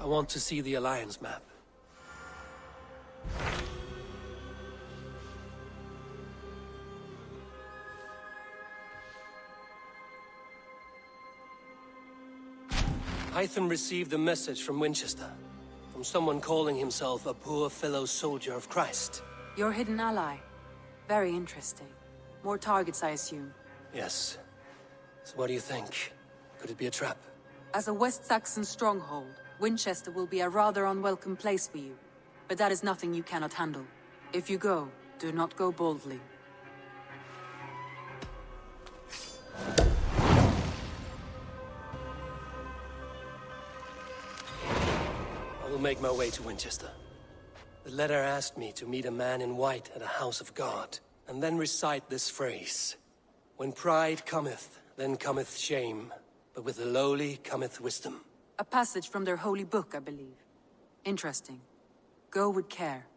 I want to see the Alliance map. Hytham received a message from Wincestre. From someone calling himself a poor fellow soldier of Christ. Your hidden ally. Very interesting. More targets, I assume. Yes. So what do you think? Could it be a trap? As a West Saxon stronghold, Wincestre will be a rather unwelcome place for you. But that is nothing you cannot handle. If you go, do not go boldly. I will make my way to Wincestre. The letter asked me to meet a man in white at a house of God, and then recite this phrase. When pride cometh, then cometh shame, but with the lowly cometh wisdom. A passage from their holy book, I believe. Interesting. Go with care.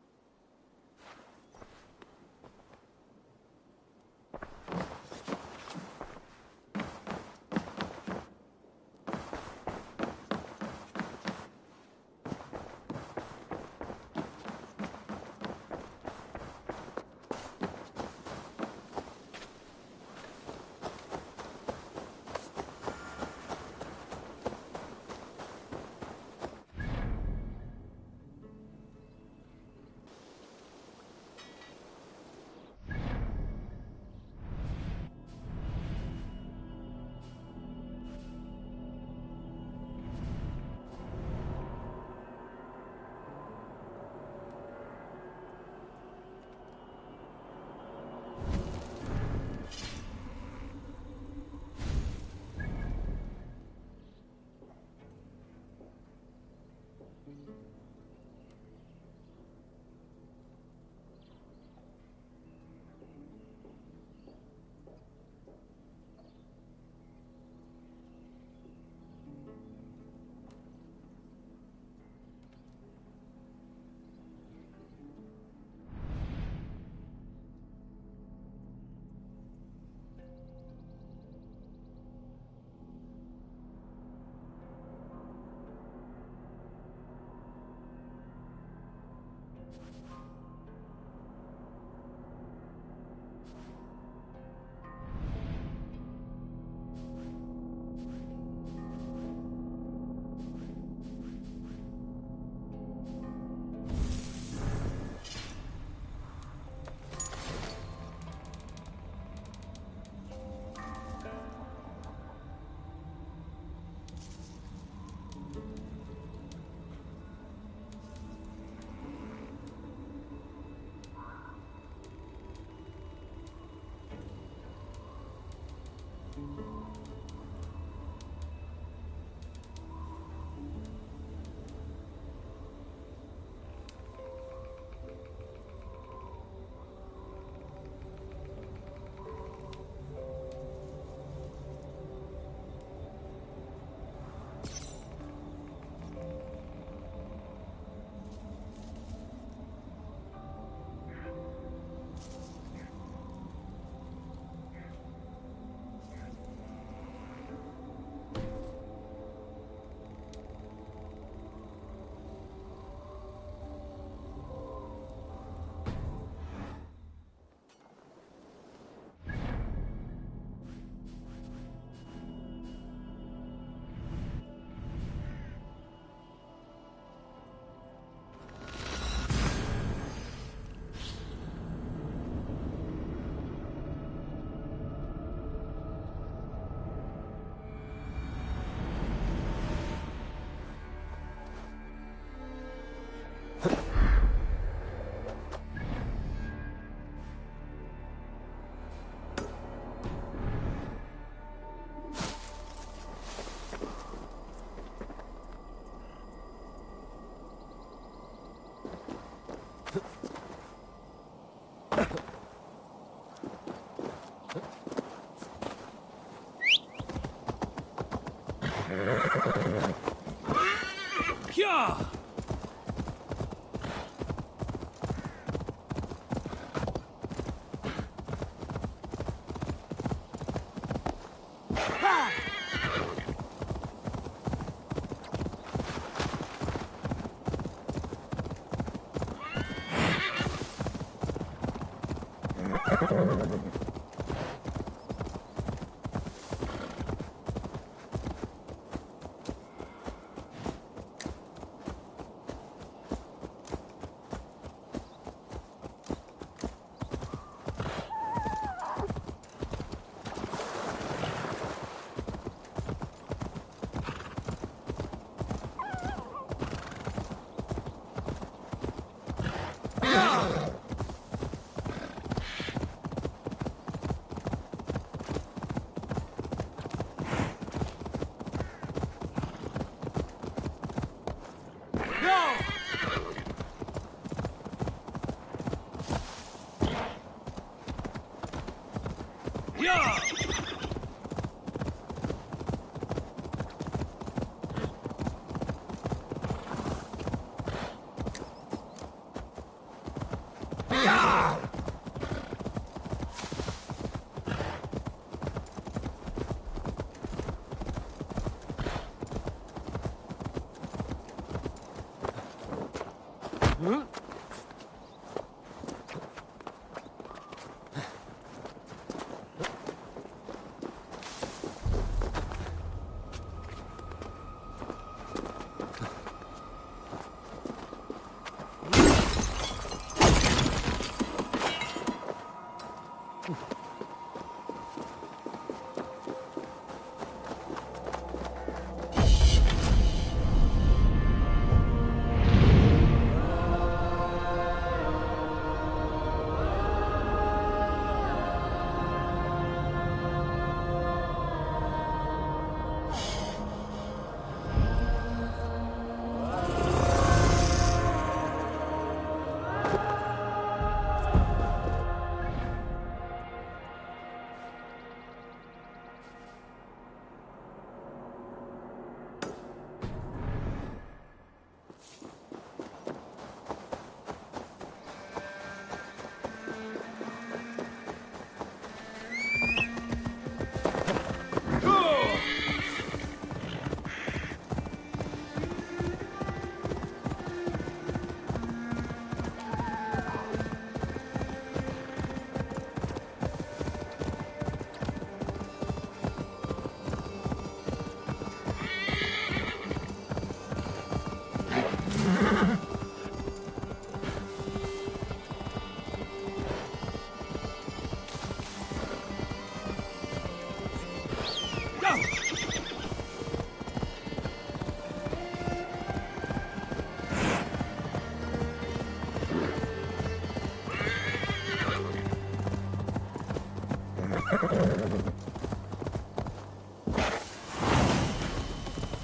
Pia!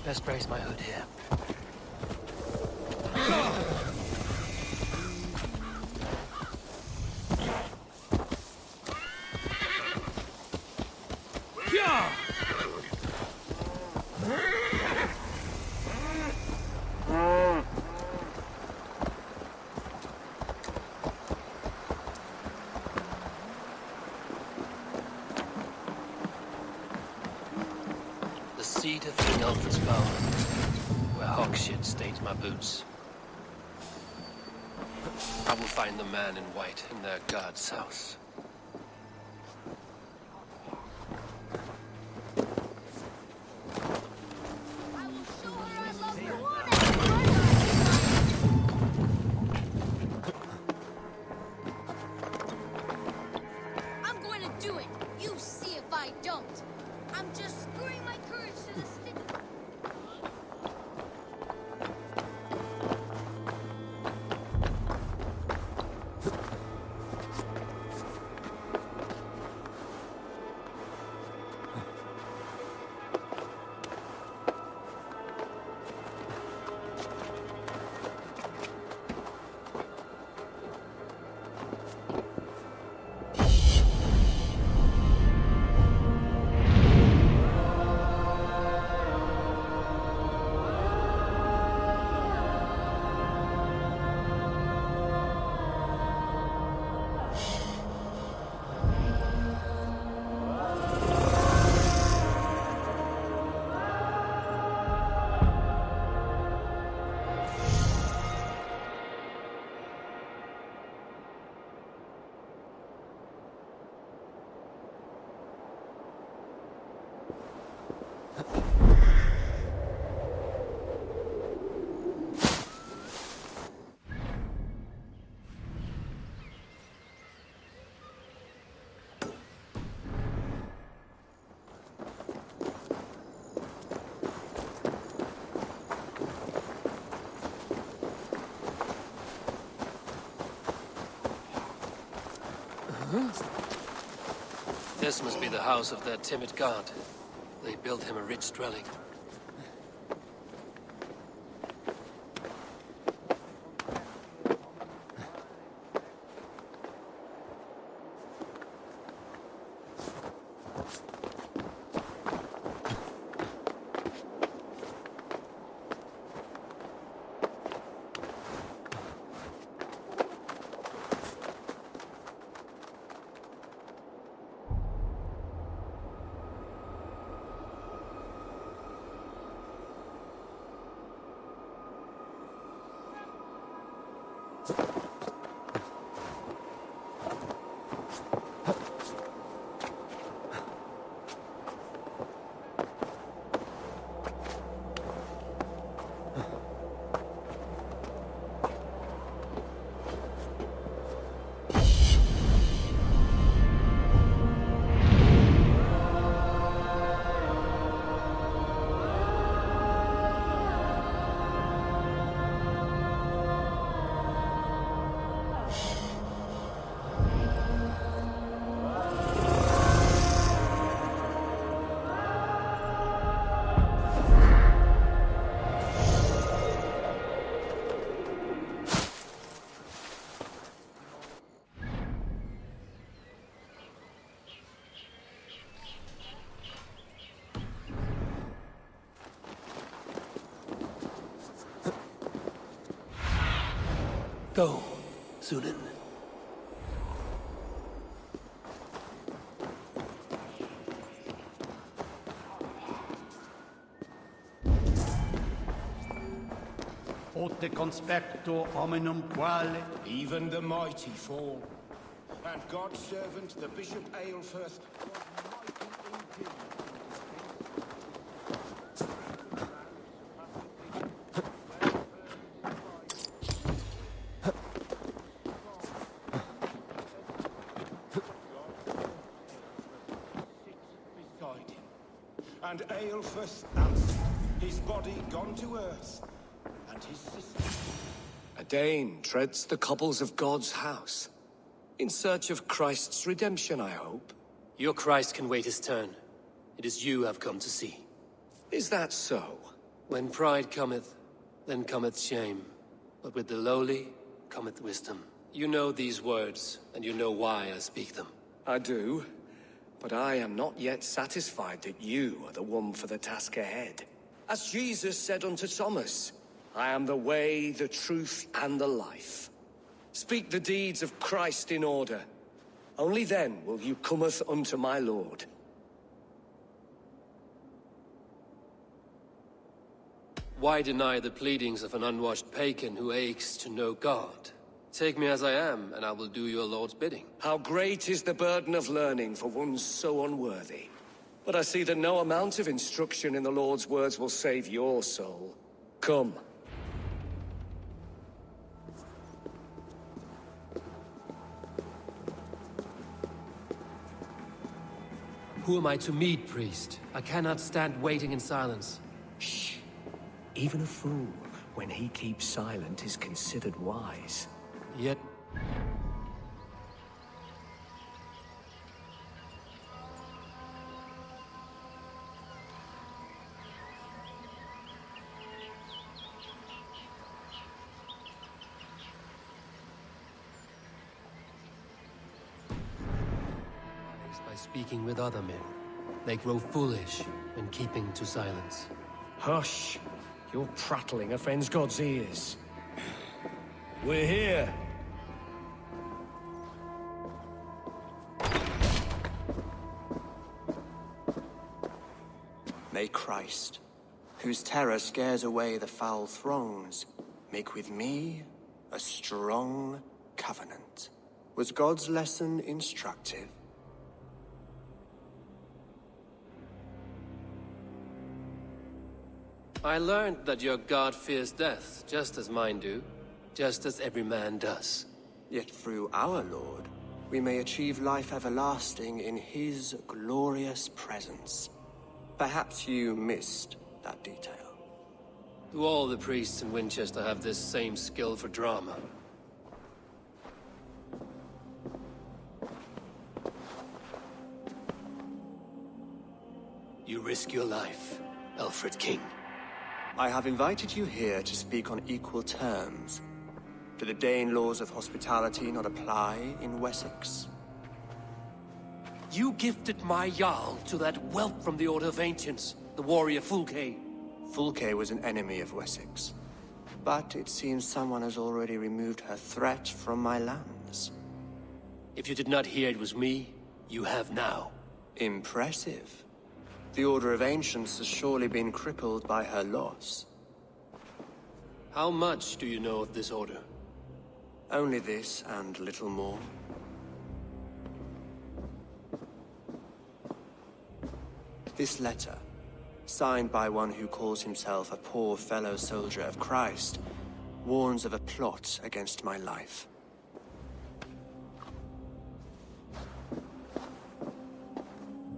Best brace my hood here. The seat of King Alfred's power, where hawk shit stains my boots. I will find the man in white in their god's house. I'm going to do it. You see if I don't. I'm just screwing my courage to the stick. This must be the house of that timid god. They built him a rich dwelling. Go, Sunan. Ote conspecto hominum quale. Even the mighty fall. And God's servant, the Bishop Eivor, was mighty indeed. Beside him. And Eivor answered, his body gone to earth, and his sister. A Dane treads the cobbles of God's house. In search of Christ's redemption, I hope. Your Christ can wait his turn. It is you I've come to see. Is that so? When pride cometh, then cometh shame. But with the lowly cometh wisdom. You know these words, and you know why I speak them. I do. But I am not yet satisfied that you are the one for the task ahead. As Jesus said unto Thomas, I am the way, the truth, and the life. Speak the deeds of Christ in order. Only then will you cometh unto my Lord. Why deny the pleadings of an unwashed pagan who aches to know God? Take me as I am, and I will do your Lord's bidding. How great is the burden of learning for one so unworthy. But I see that no amount of instruction in the Lord's words will save your soul. Come. Who am I to meet, priest? I cannot stand waiting in silence. Shh. Even a fool, when he keeps silent, is considered wise. Yet... by speaking with other men. They grow foolish when keeping to silence. Hush! Your prattling offends God's ears. We're here! May Christ, whose terror scares away the foul throngs, make with me a strong covenant. Was God's lesson instructive? I learned that your god fears death, just as mine do. Just as every man does. Yet through our Lord, we may achieve life everlasting in his glorious presence. Perhaps you missed that detail. Do all the priests in Wincestre have this same skill for drama? You risk your life, Alfred King. I have invited you here to speak on equal terms. Do the Dane laws of hospitality not apply in Wessex? You gifted my Jarl to that whelp from the Order of Ancients, the warrior Fulke. Fulke was an enemy of Wessex. But it seems someone has already removed her threat from my lands. If you did not hear it was me, you have now. Impressive. The Order of Ancients has surely been crippled by her loss. How much do you know of this order? Only this and little more. This letter, signed by one who calls himself a poor fellow soldier of Christ, warns of a plot against my life.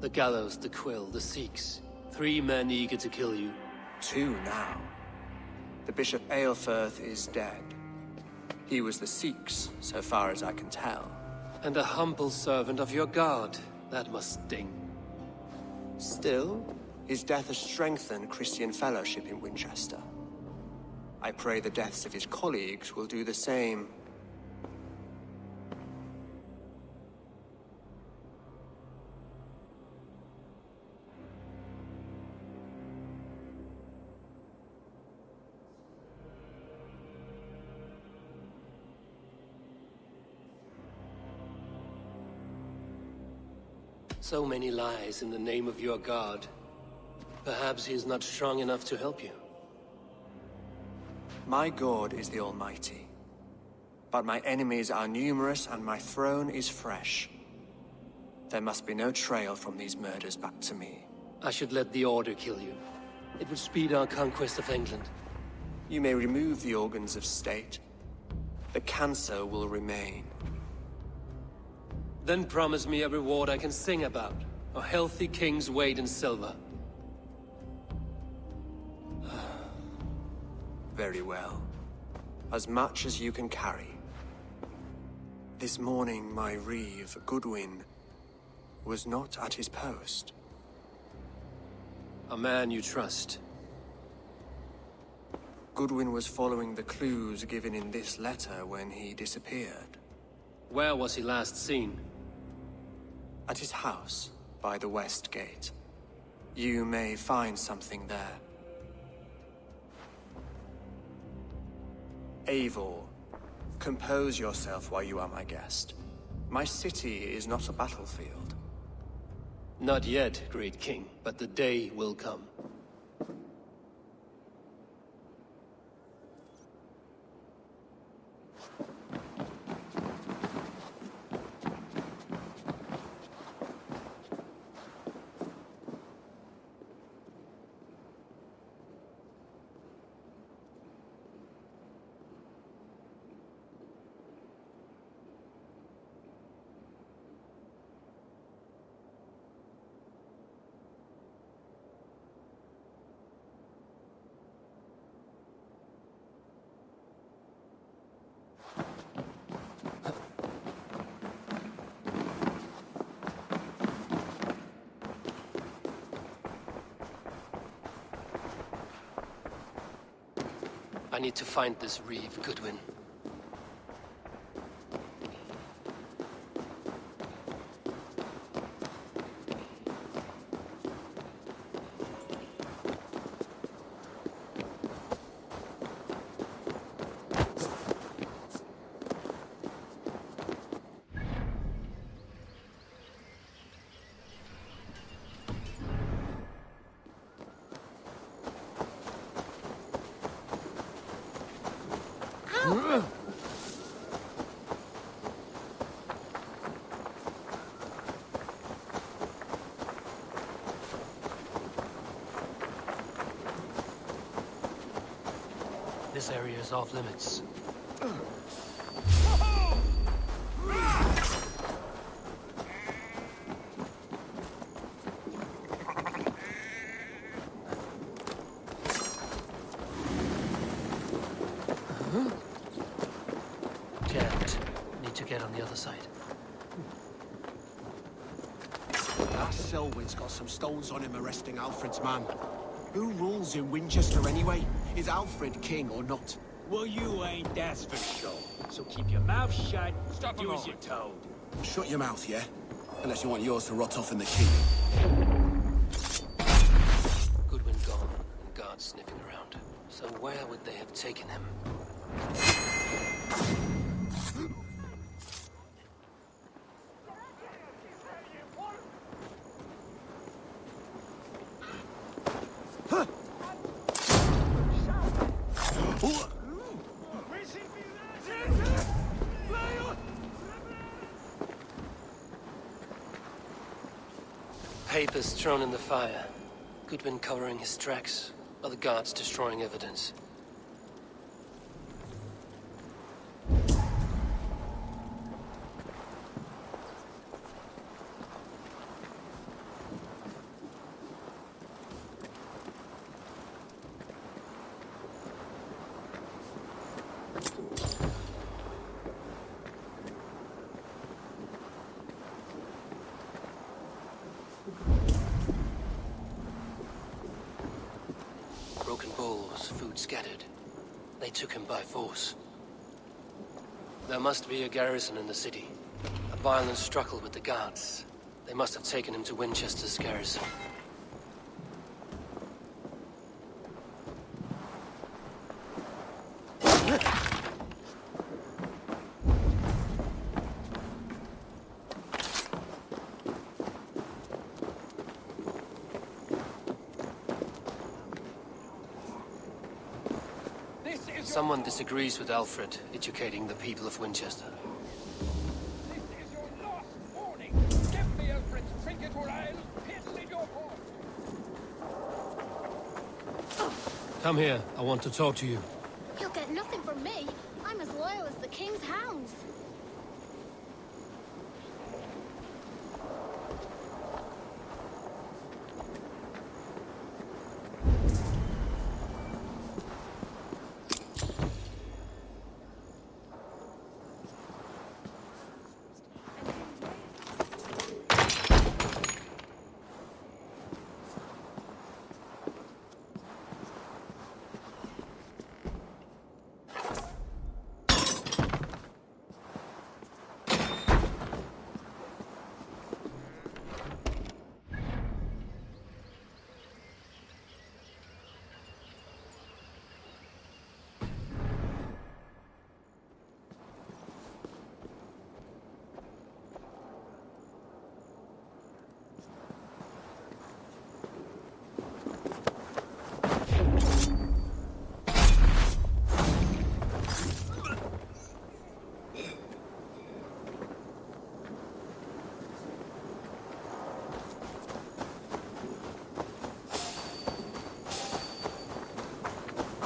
The gallows, the quill, the Sikhs. 3 men eager to kill you. 2 now. The Bishop Aelfirth is dead. He was the Sikhs, so far as I can tell. And a humble servant of your god. That must sting. Still, his death has strengthened Christian fellowship in Wincestre. I pray the deaths of his colleagues will do the same. So many lies in the name of your god. Perhaps he is not strong enough to help you. My God is the Almighty. But my enemies are numerous and my throne is fresh. There must be no trail from these murders back to me. I should let the Order kill you. It would speed our conquest of England. You may remove the organs of state. The cancer will remain. Then promise me a reward I can sing about. A healthy king's weight in silver. Very well. As much as you can carry. This morning, my reeve, Goodwin, was not at his post. A man you trust. Goodwin was following the clues given in this letter when he disappeared. Where was he last seen? At his house, by the west gate. You may find something there. Eivor, compose yourself while you are my guest. My city is not a battlefield. Not yet, great king, but the day will come. I need to find this reeve, Goodwin. This area is off limits. Jammed. Need to get on the other side. That Selwyn's got some stones on him arresting Alfred's man. Who rules in Winchester anyway? Is Alfred king or not? Well, you ain't, that's for sure. So keep your mouth shut, do as you're told. Shut your mouth, yeah? Unless you want yours to rot off in the king. Goodwin gone, and guards sniffing around. So where would they have taken him? Papers thrown in the fire. Goodwin covering his tracks, other guards destroying evidence. Broken bowls, food scattered. They took him by force. There must be a garrison in the city. A violent struggle with the guards. They must have taken him to Winchester's garrison. Someone disagrees with Alfred, educating the people of Winchester. This is your last warning. Give me Alfred's trinket or I'll piss in your horn. Come here, I want to talk to you. You'll get nothing from me. I'm as loyal as the king's hounds.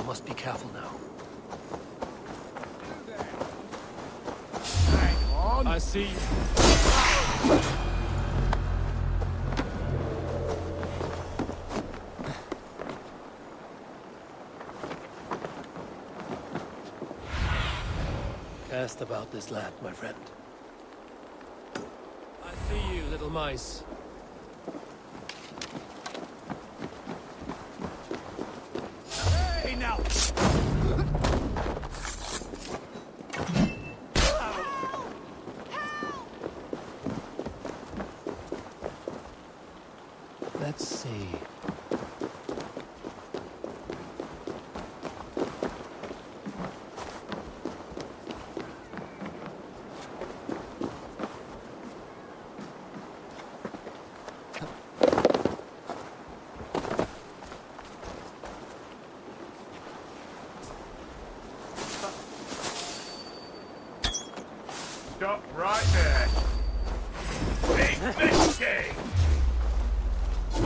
Must be careful now. Hang on. I see. Cast about this land, my friend. I see you, little mice. Now. Let's see. Stop right there. Big mistake. You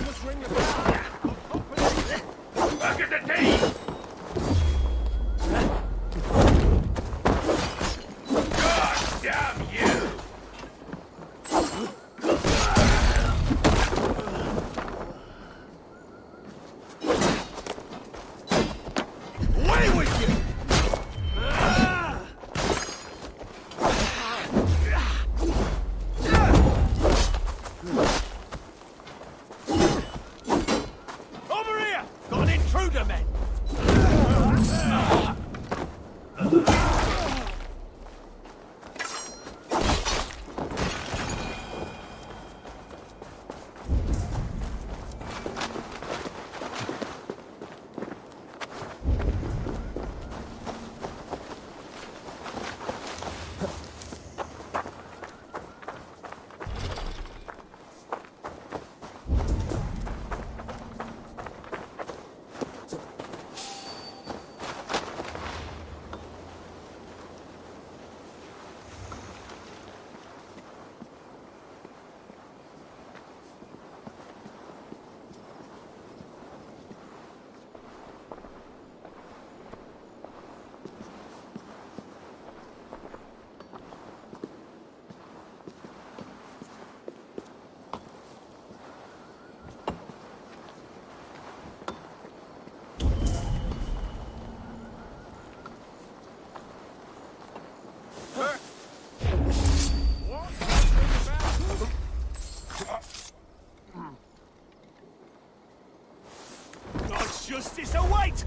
must ring the bell. Back at the team. God damn you. Away with you.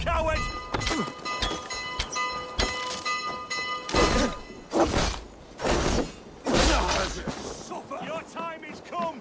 coward! Your time is come!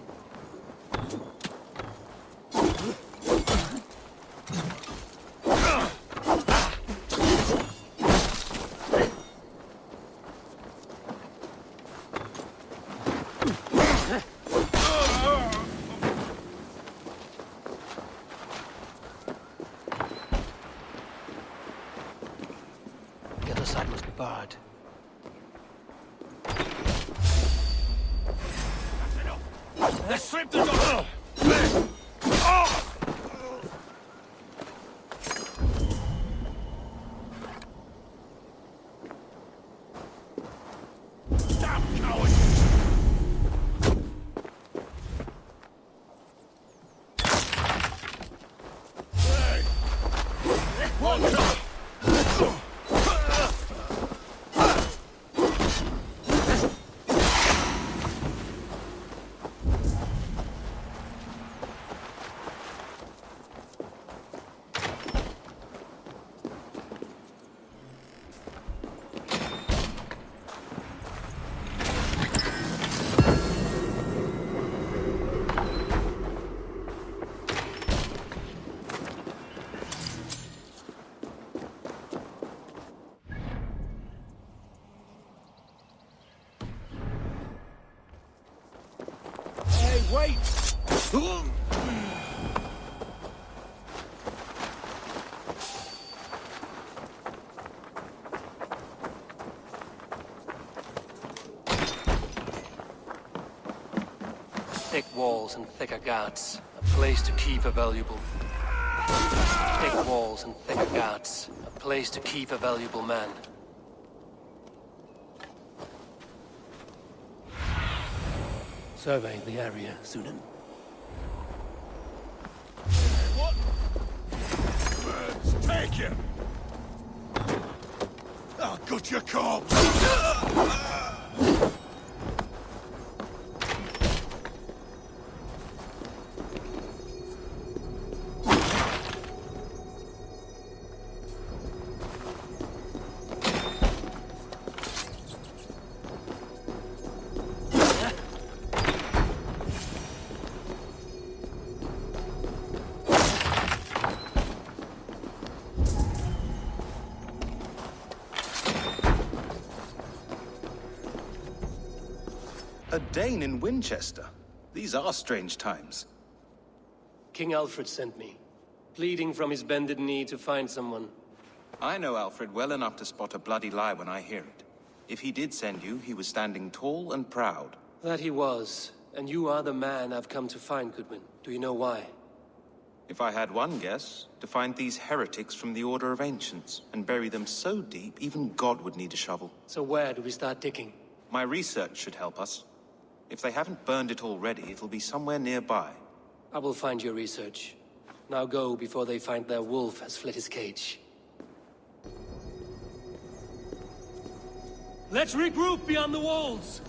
The other side must be barred. Let's strip the door! Damn coward! Hey! One shot! Hey, wait! Thick walls and thicker guards. A place to keep a valuable... Thick walls and thicker guards. A place to keep a valuable man. Survey the area, Sunan. What? Birds, take him! I'll gut your corpse! A Dane in Winchester? These are strange times. King Alfred sent me, pleading from his bended knee to find someone. I know Alfred well enough to spot a bloody lie when I hear it. If he did send you, he was standing tall and proud. That he was, and you are the man I've come to find, Goodwin. Do you know why? If I had one guess, to find these heretics from the Order of Ancients, and bury them so deep, even God would need a shovel. So where do we start digging? My research should help us. If they haven't burned it already, it'll be somewhere nearby. I will find your research. Now go before they find their wolf has fled his cage. Let's regroup beyond the walls!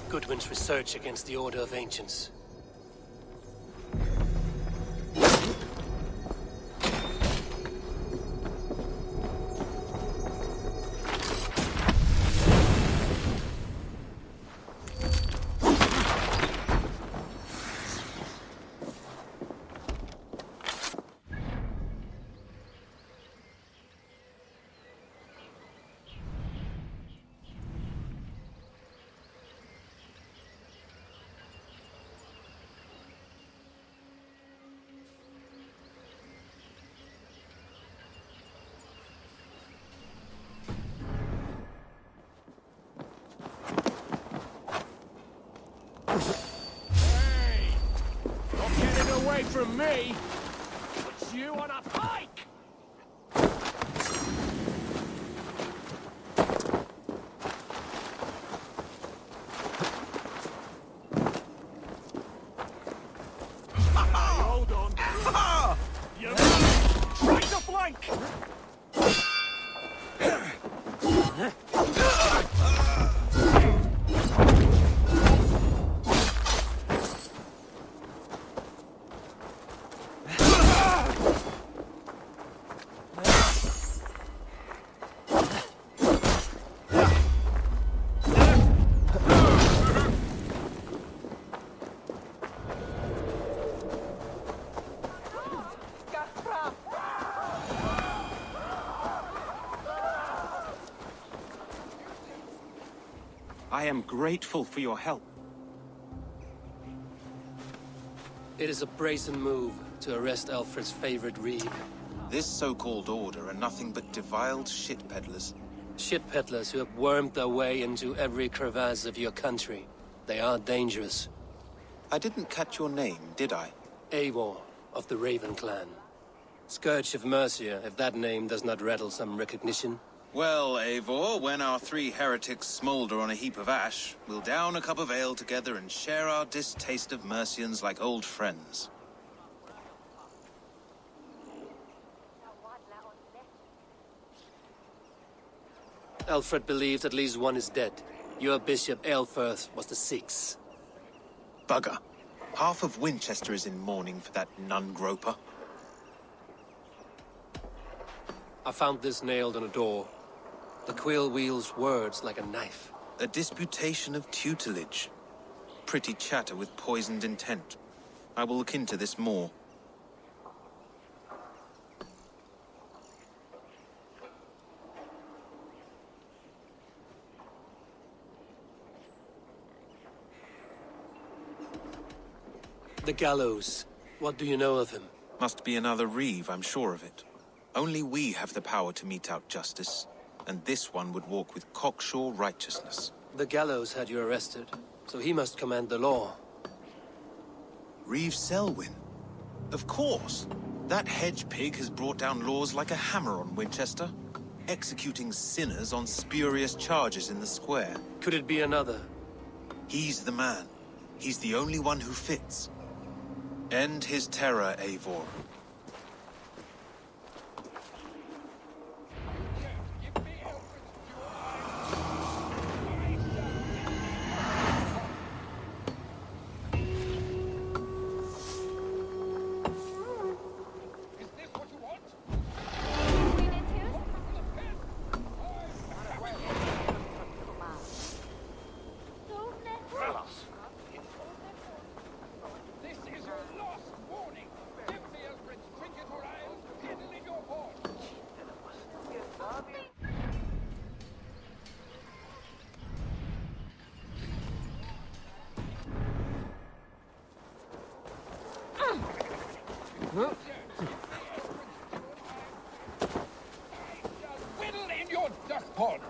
Goodwin's research against the Order of Ancients. away from me! Put you on a pike! Hold on. You try to flank! I am grateful for your help. It is a brazen move to arrest Alfred's favorite reeve. This so-called order are nothing but deviled shit peddlers. Shit peddlers who have wormed their way into every crevasse of your country. They are dangerous. I didn't catch your name, did I? Eivor, of the Raven clan. Scourge of Mercia, if that name does not rattle some recognition. Well, Eivor, when our 3 heretics smolder on a heap of ash, we'll down a cup of ale together and share our distaste of Mercians like old friends. Alfred believed at least one is dead. Your bishop, Eilfirth, was the 6th. Bugger. Half of Wincestre is in mourning for that nun-groper. I found this nailed on a door. The quill wields words like a knife. A disputation of tutelage. Pretty chatter with poisoned intent. I will look into this more. The gallows. What do you know of him? Must be another reeve, I'm sure of it. Only we have the power to mete out justice. And this one would walk with cocksure righteousness. The gallows had you arrested, so he must command the law. Reeve Selwyn? Of course! That hedge pig has brought down laws like a hammer on Winchester, executing sinners on spurious charges in the square. Could it be another? He's the man. He's the only one who fits. End his terror, Eivor. Whittle in your duck pond!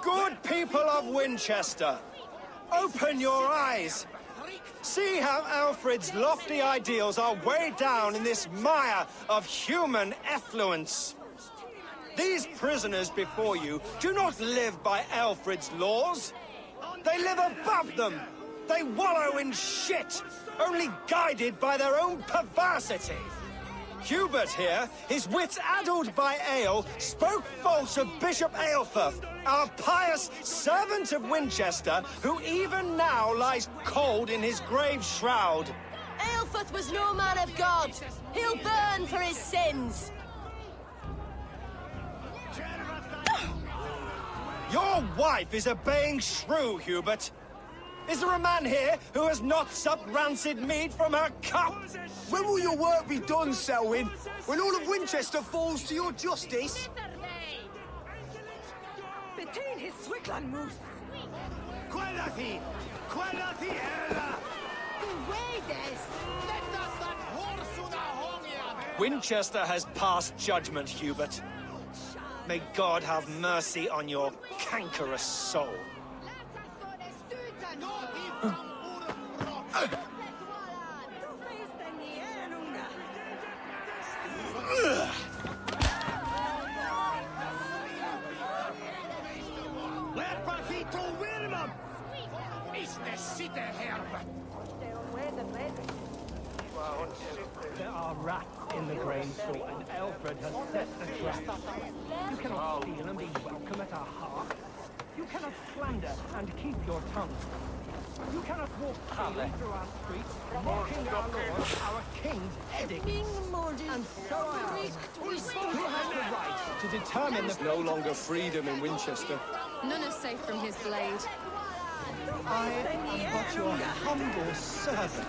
Good people of Winchester, open your eyes. See how Alfred's lofty ideals are weighed down in this mire of human effluence. These prisoners before you do not live by Alfred's laws. They live above them. They wallow in shit, only guided by their own perversity. Hubert here, his wits addled by ale, spoke false of Bishop Eilfirth, our pious servant of Winchester, who even now lies cold in his grave shroud. Eilfirth was no man of God. He'll burn for his sins. Your wife is obeying shrew, Hubert. Is there a man here who has not supped rancid mead from her cup? When will your work be done, Selwyn? When all of Winchester falls to your justice? Between his Swickland moves. Quellati! Quellati era! Winchester has passed judgment, Hubert. May God have mercy on your cankerous soul. There are rats in the grain store, and Alfred has set the trap. You cannot steal and be welcome at our hearth. You cannot slander and keep your tongue. You cannot walk freely through our streets, mocking our lord, our king's edict. And so I ask, who has the right to determine the... No longer freedom in Winchester. None is safe from his blade. I am but your humble servant.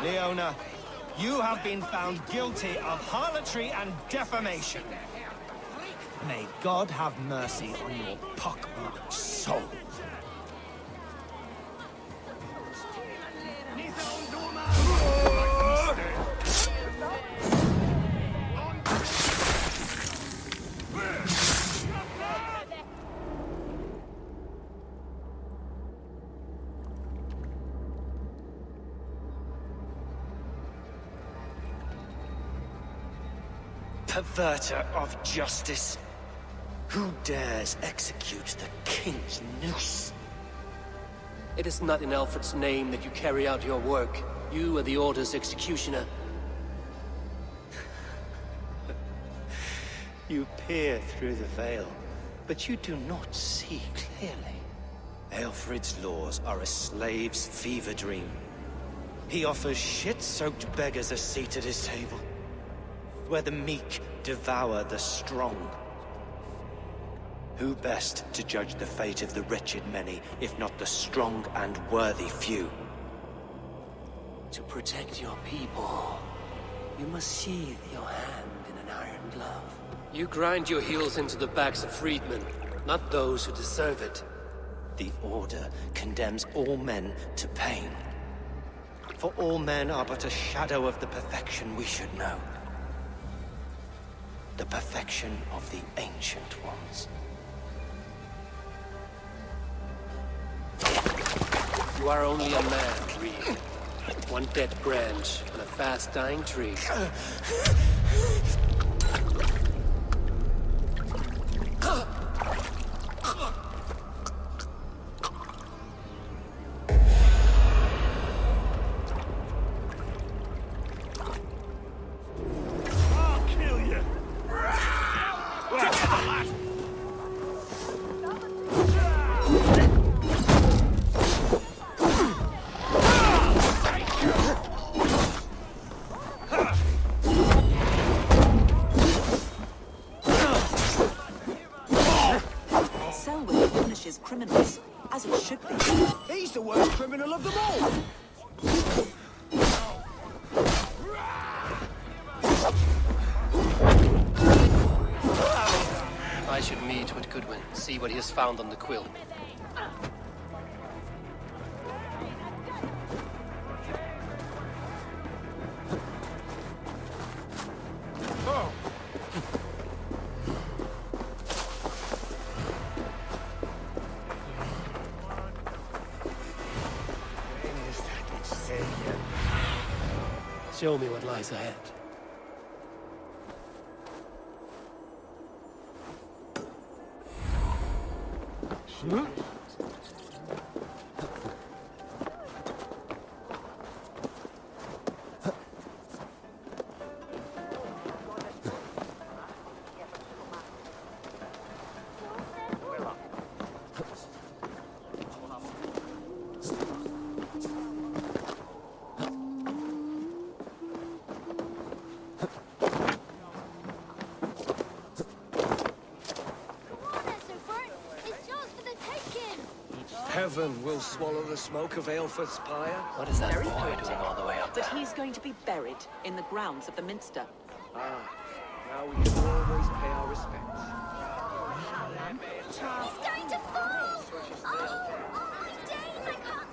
Leona, you have been found guilty of harlotry and defamation. May God have mercy on your pockmarked soul. Perverter of justice. Who dares execute the king's noose? It is not in Alfred's name that you carry out your work. You are the Order's executioner. You peer through the veil, but you do not see clearly. Alfred's laws are a slave's fever dream. He offers shit-soaked beggars a seat at his table, where the meek devour the strong. Who best to judge the fate of the wretched many, if not the strong and worthy few? To protect your people, you must sheathe your hand in an iron glove. You grind your heels into the backs of freedmen, not those who deserve it. The Order condemns all men to pain. For all men are but a shadow of the perfection we should know. The perfection of the Ancient Ones. You are only a man, Reed. One dead branch on a fast-dying tree. Criminals, as it should be. He's the worst criminal of them all! I should meet with Goodwin, see what he has found on the quill. Show me what lies ahead. heaven will swallow the smoke of Aelfred's pyre? What is that Very boy poetic. doing all the way up But there? he's going to be buried in the grounds of the Minster. Ah, now we can always pay our respects. It's going to fall! Oh my days, I can't...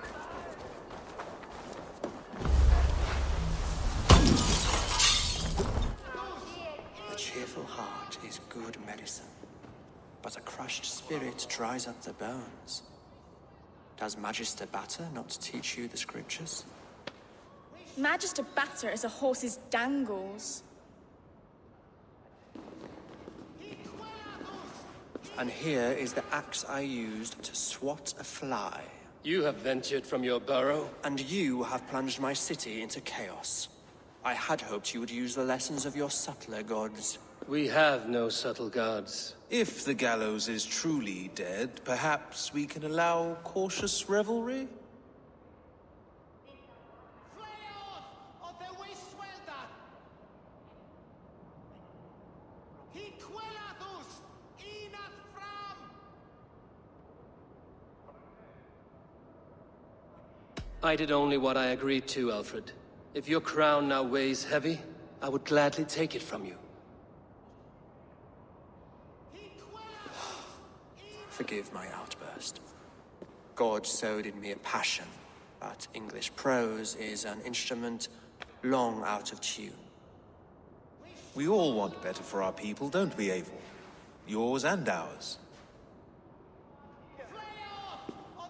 A cheerful heart is good medicine, but a crushed spirit dries up the bones. Does Magister Batter not teach you the scriptures? Magister Batter is a horse's dangles. And here is the axe I used to swat a fly. You have ventured from your burrow? And you have plunged my city into chaos. I had hoped you would use the lessons of your subtler gods. We have no subtle gods. If the gallows is truly dead, perhaps we can allow cautious revelry? I did only what I agreed to, Alfred. If your crown now weighs heavy, I would gladly take it from you. Forgive my outburst. God sowed in me a passion, but English prose is an instrument long out of tune. We all want better for our people, don't we, Eivor? Yours and ours.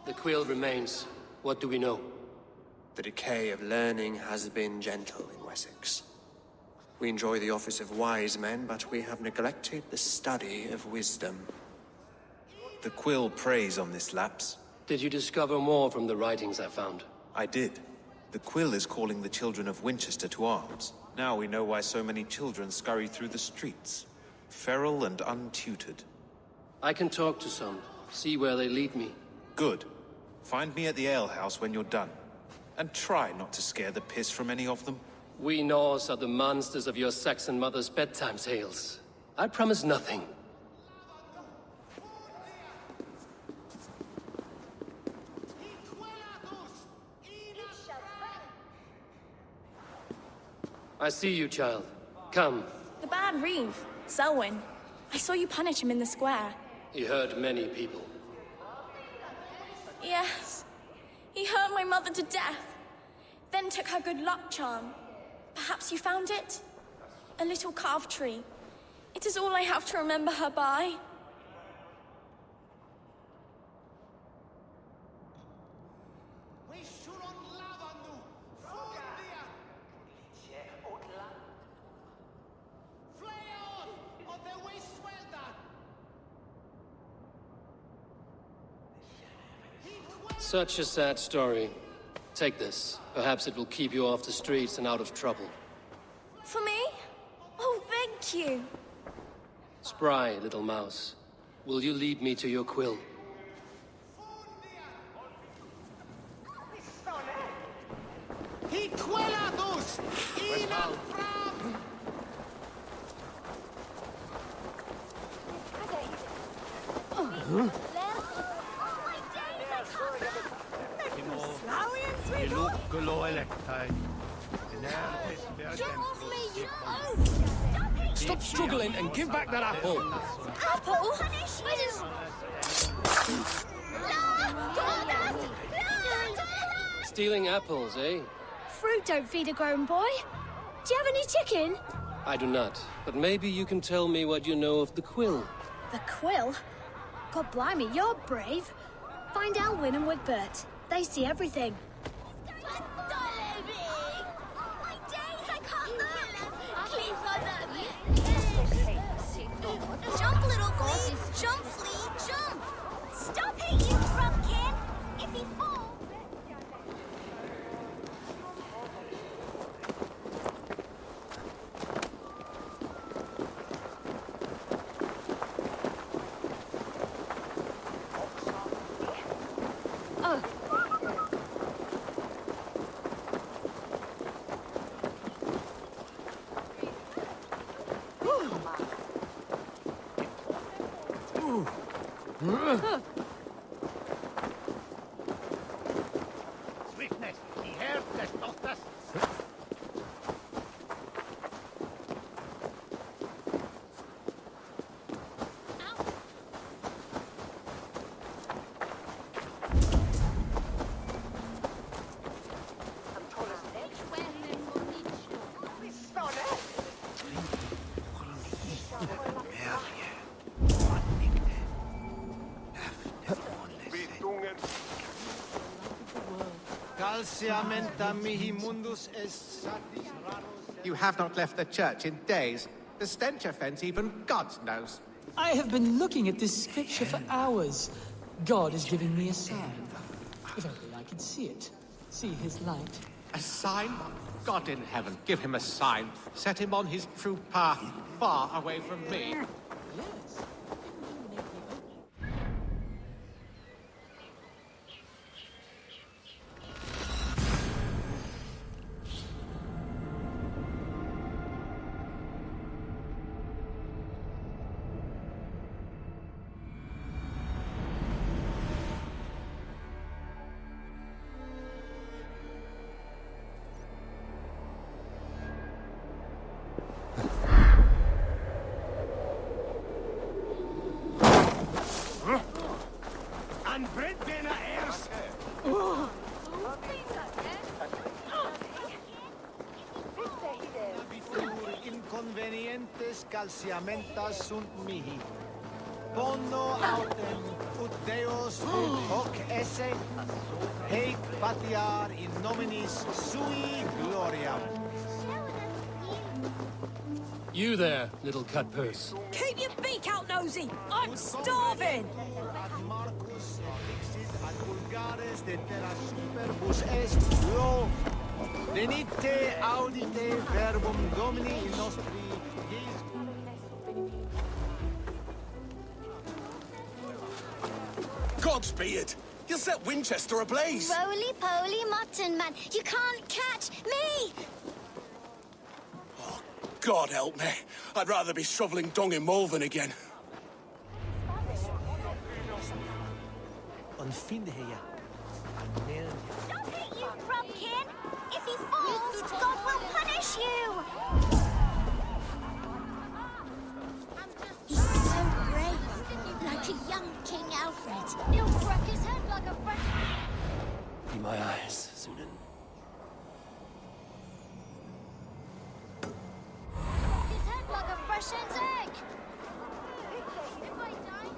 The quill remains. What do we know? The decay of learning has been gentle in Wessex. We enjoy the office of wise men, but we have neglected the study of wisdom. The quill preys on this lapse. Did you discover more from the writings I found? I did. The quill is calling the children of Wincestre to arms. Now we know why so many children scurry through the streets. Feral and untutored. I can talk to some, see where they lead me. Good. Find me at the alehouse when you're done. And try not to scare the piss from any of them. We Norse are the monsters of your Saxon mother's bedtime tales. I promise nothing. I see you, child. Come. The bad Reeve, Selwyn. I saw you punish him in the square. He hurt many people. Yes. He hurt my mother to death. Then took her good luck charm. Perhaps you found it? A little carved tree. It is all I have to remember her by. Such a sad story. Take this. Perhaps it will keep you off the streets and out of trouble. For me? Oh, thank you. Spry, little mouse. Will you lead me to your quill? Stop struggling and give back that apple! Apple? Where does... Stealing apples, eh? Fruit don't feed a grown boy. Do you have any chicken? I do not, but maybe you can tell me what you know of the quill. The quill? God blimey, you're brave. Find Alwyn and Wigbert. They see everything. Jump, little flea! Jump, flea! Jump! Stop it, you frumpkin! If he falls... You have not left the church in days. The stench offense even God knows. I have been looking at this scripture for hours. God is giving me a sign. If only I could see it. See his light. A sign? God in heaven, give him a sign. Set him on his true path, far away from me. Yes. Inconvenientes calciamentas sunt mihi. Bono autem ut Deus hoc esse, heic patiar in nominis sui gloriam. You there, little cut purse. Keep your beak out, nosy! I'm starving! Ad Marcus dixit ad vulgares de terra superbus est lo. Venite audite verbum Domini in nostri Godspeed! You'll set Wincestre ablaze! Roly-poly mutton man, you can't catch me! Oh, God help me. I'd rather be shoveling dung in Malvern again. Unfinde hier. Stop it, you grumpkin! If he falls, God will punish you! He's so brave, like a young King Alfred. He'll crack his head like a fresh... Be my eyes, Sunan. Crack his head like a fresh hen's egg! If I die...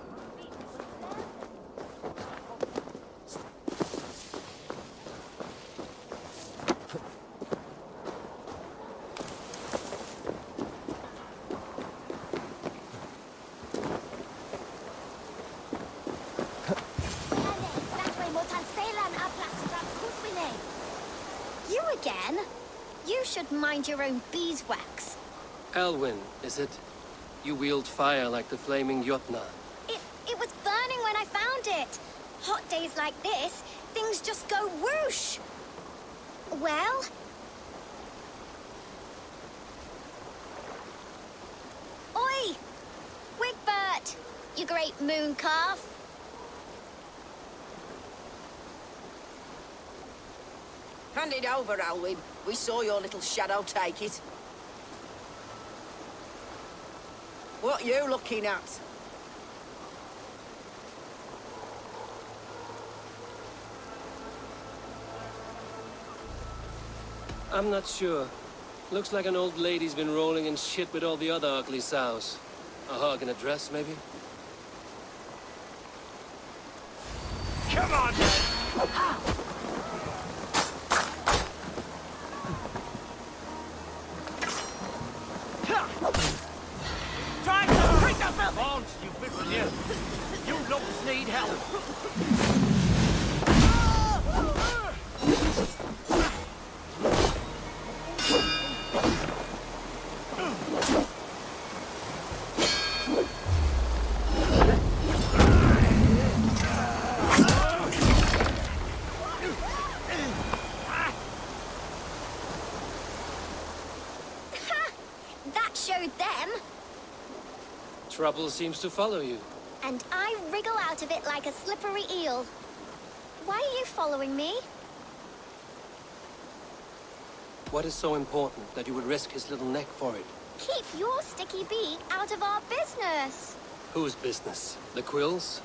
You again? You should mind your own beeswax. Elwyn, is it? You wield fire like the flaming Jotna. It was burning when I found it. Hot days like this, things just go whoosh. Well? Oi! Wigbert! You great moon calf. Hand it over, Alwyn. We saw your little shadow take it. What you looking at? I'm not sure. Looks like an old lady's been rolling in shit with all the other ugly sows. A hog in a dress, maybe? Come on, then! Try to break the filth! On, you whistle, you! You looks need help! That showed them. Trouble seems to follow you. And I wriggle out of it like a slippery eel. Why are you following me? What is so important that you would risk his little neck for it? Keep your sticky beak out of our business. Whose business? The Quills?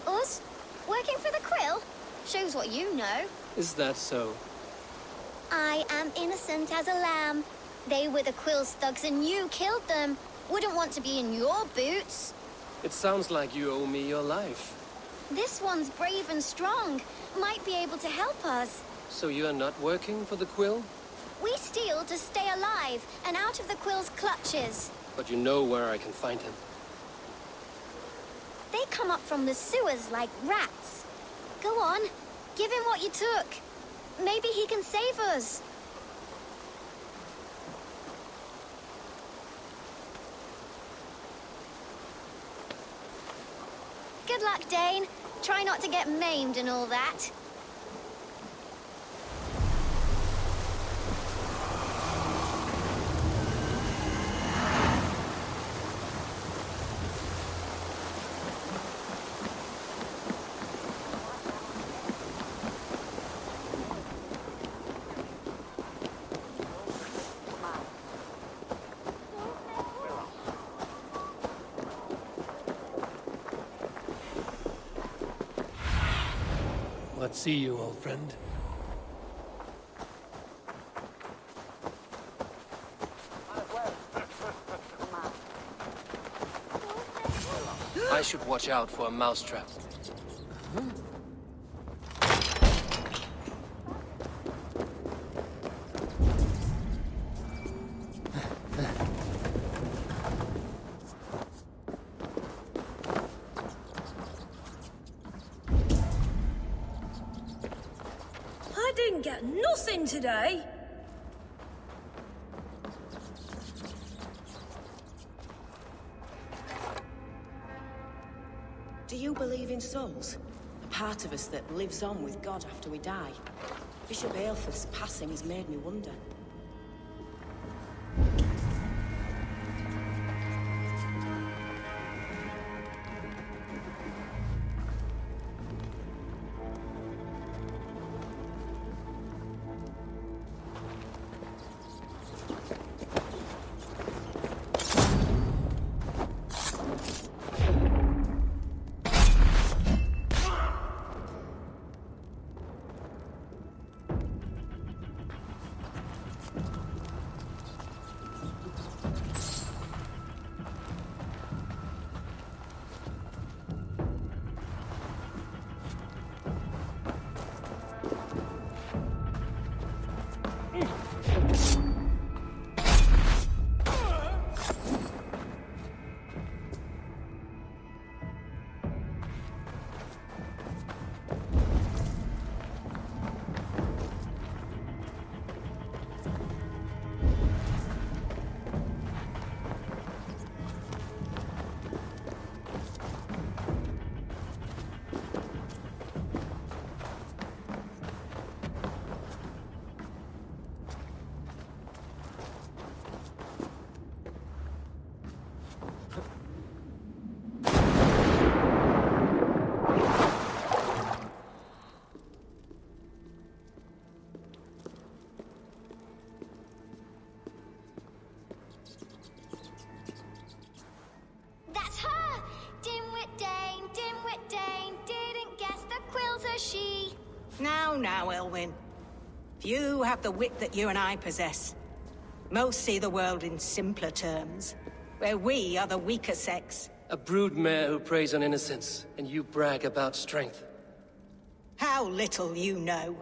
Us? Working for the Quill? Shows what you know. Is that so? I am innocent as a lamb. They were the Quill's thugs and you killed them. Wouldn't want to be in your boots. It sounds like you owe me your life. This one's brave and strong. Might be able to help us. So you are not working for the Quill? We steal to stay alive and out of the Quill's clutches. But you know where I can find him. They come up from the sewers like rats. Go on, give him what you took. Maybe he can save us. Good luck, Dane. Try not to get maimed and all that. Let's see you, old friend. I should watch out for a mousetrap. I didn't get nothing today. Do you believe in souls? A part of us that lives on with God after we die? Bishop Aelfrith's passing has made me wonder. That's her! Dimwit Dane, didn't guess the Quill's a she. Now, Elwyn. Few have the wit that you and I possess. Most see the world in simpler terms, where we are the weaker sex. A broodmare who preys on innocence, and you brag about strength. How little you know.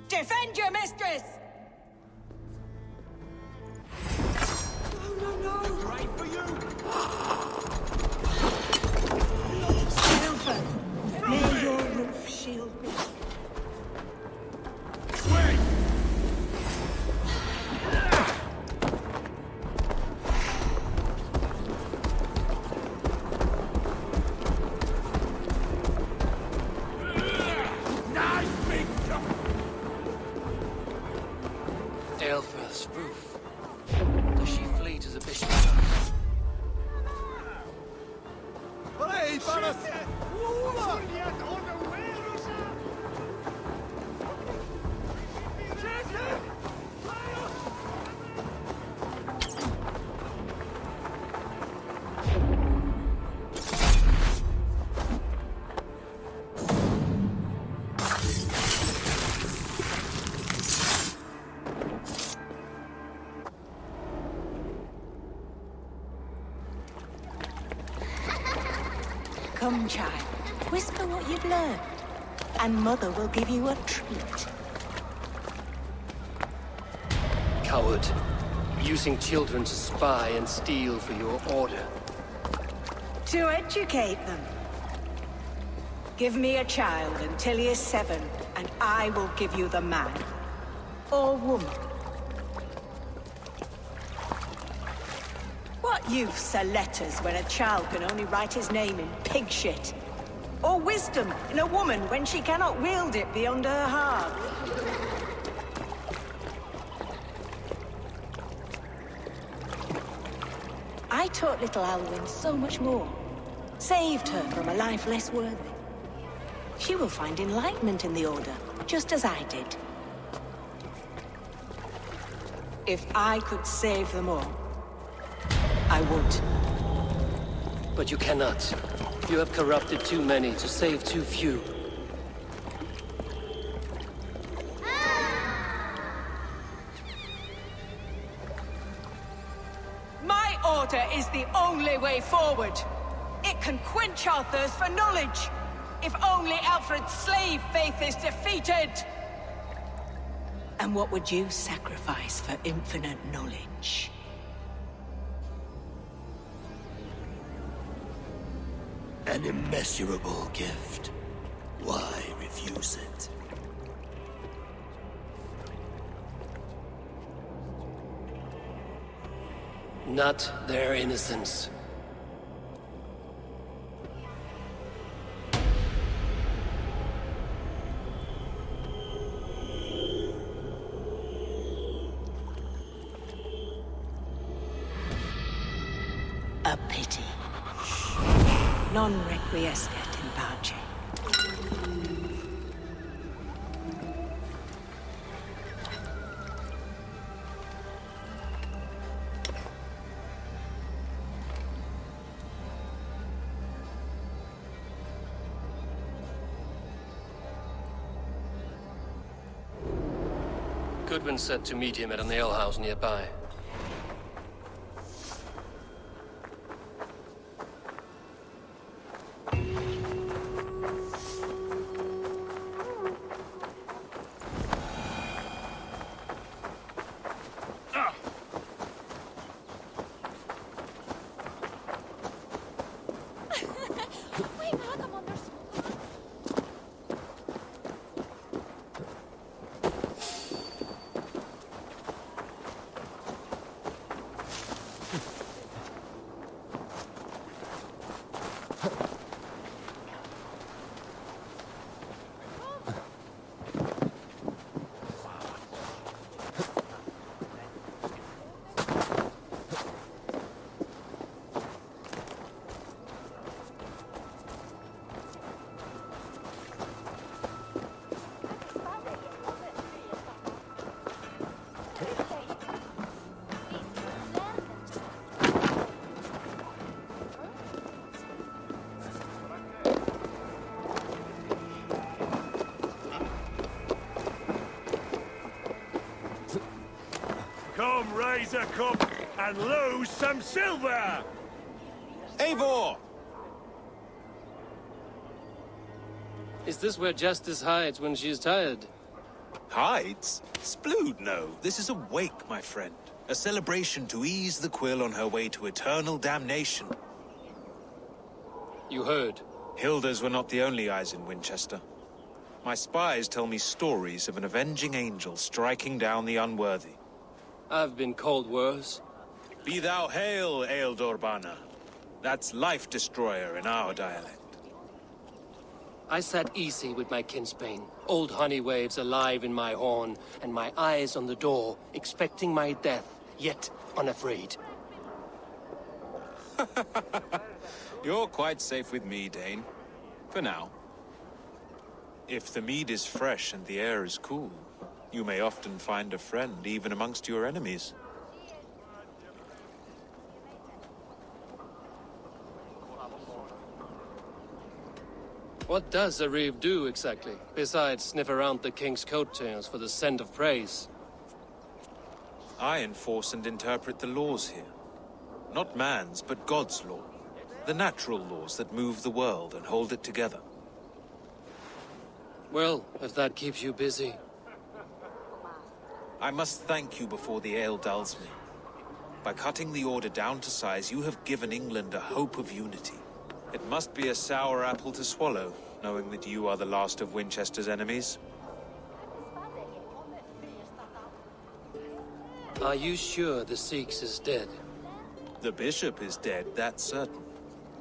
Defend your mistress! No! Right for you! Silver, may your roof shield me. Wait! Aelfrith's roof. Does she flee to the bishop's house? Come, child. Whisper what you've learned. and Mother will give you a treat. Coward. Using children to spy and steal for your order. To educate them. Give me a child until he is 7, and I will give you the man. Or woman. What use are letters when a child can only write his name in pig shit? Or wisdom in a woman when she cannot wield it beyond her heart? I taught little Alwyn so much more. Saved her from a life less worthy. She will find enlightenment in the Order, just as I did. If I could save them all, I would. But you cannot. You have corrupted too many to save too few. My order is the only way forward. It can quench our thirst for knowledge. If only Alfred's slave faith is defeated. And what would you sacrifice for infinite knowledge? An immeasurable gift. Why refuse it? Not their innocence. A pity. Non requiescat in pace. Goodwin said to meet him at an alehouse nearby. Come raise a cup and lose some silver! Eivor! Is this where justice hides when she is tired? Hides? Splood, no. This is a wake, my friend. A celebration to ease the quill on her way to eternal damnation. You heard. Hilda's were not the only eyes in Wincestre. My spies tell me stories of an avenging angel striking down the unworthy. I've been called worse. Be thou hail, Eildorbana. That's Life Destroyer in our dialect. I sat easy with my kinsbane, old honey waves alive in my horn, and my eyes on the door, expecting my death, yet unafraid. You're quite safe with me, Dane. For now. If the mead is fresh and the air is cool, you may often find a friend even amongst your enemies. What does a reeve do exactly, besides sniff around the king's coattails for the scent of praise? I enforce and interpret the laws here. Not man's, but God's law. The natural laws that move the world and hold it together. Well, if that keeps you busy. I must thank you before the ale dulls me. By cutting the Order down to size, you have given England a hope of unity. It must be a sour apple to swallow, knowing that you are the last of Winchester's enemies. Are you sure the Sikhs is dead? The bishop is dead, that's certain.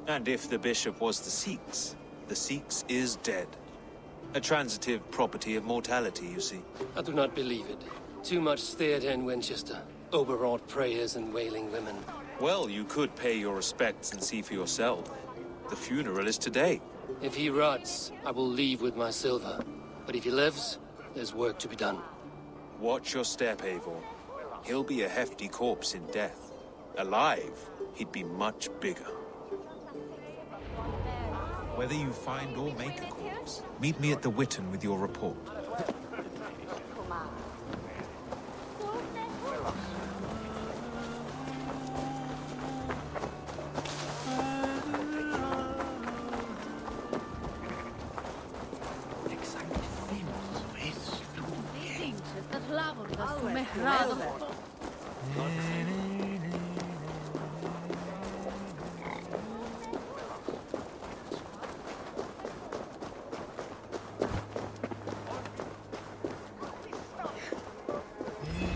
And if the bishop was the Sikhs is dead. A transitive property of mortality, you see. I do not believe it. Too much theatre in Winchester. Overwrought prayers and wailing women. Well, you could pay your respects and see for yourself. The funeral is today. If he rots, I will leave with my silver. But if he lives, there's work to be done. Watch your step, Eivor. He'll be a hefty corpse in death. Alive, he'd be much bigger. Whether you find or make a corpse, meet me at the Witten with your report.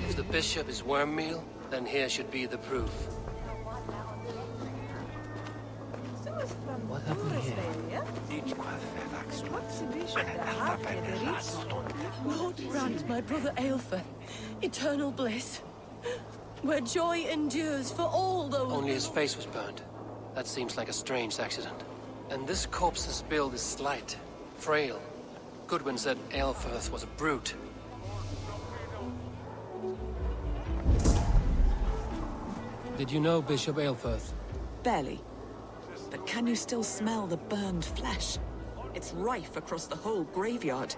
If the bishop is worm meal, then here should be the proof. What happened here? Lord grant my brother Aelfir eternal bliss, where joy endures for all those... Only his face was burned. That seems like a strange accident. And this corpse's build is slight, frail. Goodwin said Aelfir was a brute. Did you know Bishop Aelfir? Barely. But can you still smell the burned flesh? It's rife across the whole graveyard.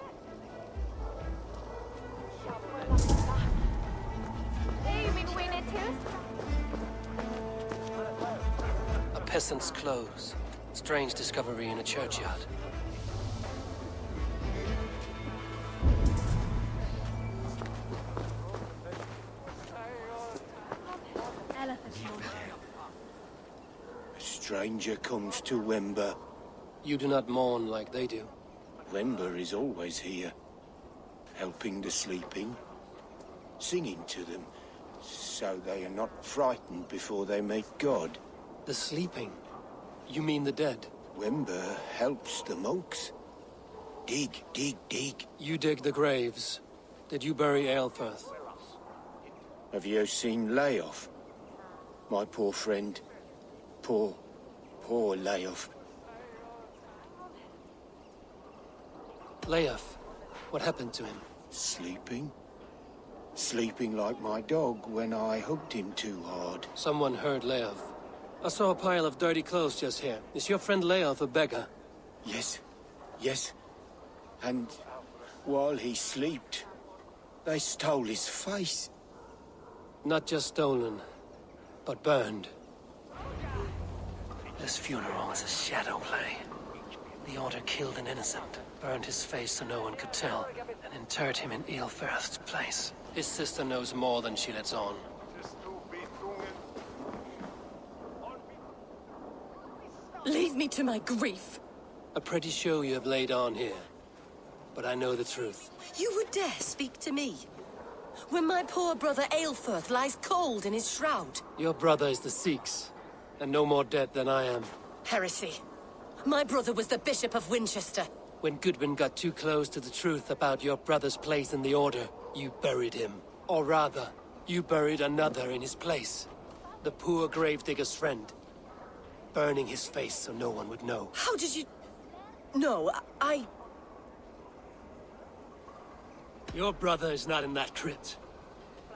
A peasant's clothes. Strange discovery in a churchyard. A stranger comes to Wember. You do not mourn like they do. Wember is always here, helping the sleeping, singing to them, so they are not frightened before they meet God. The sleeping? You mean the dead? Wember helps the monks. Dig, dig, dig. You dig the graves. Did you bury Aelfir? Have you seen Layoff? My poor friend. Poor Layoff. Layoff? What happened to him? Sleeping? Sleeping like my dog when I hugged him too hard. Someone heard Layoff. I saw a pile of dirty clothes just here. Is your friend Layoff a beggar? Yes. Yes. And while he slept, they stole his face. Not just stolen, but burned. This funeral is a shadow play. The Order killed an innocent, burned his face so no one could tell, and interred him in Aelfir's place. His sister knows more than she lets on. Leave me to my grief. A pretty show you have laid on here. But I know the truth. You would dare speak to me? When my poor brother Aelfir lies cold in his shroud. Your brother is the Sikhs, and no more dead than I am. Heresy. My brother was the Bishop of Winchester. When Goodwin got too close to the truth about your brother's place in the Order, you buried him. Or rather, you buried another in his place. The poor gravedigger's friend. Burning his face so no one would know. How did you... No, I... Your brother is not in that crypt.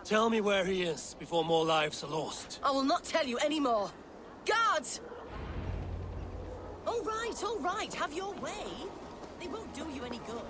Tell me where he is before more lives are lost. I will not tell you anymore. Guards! All right, have your way. They won't do you any good.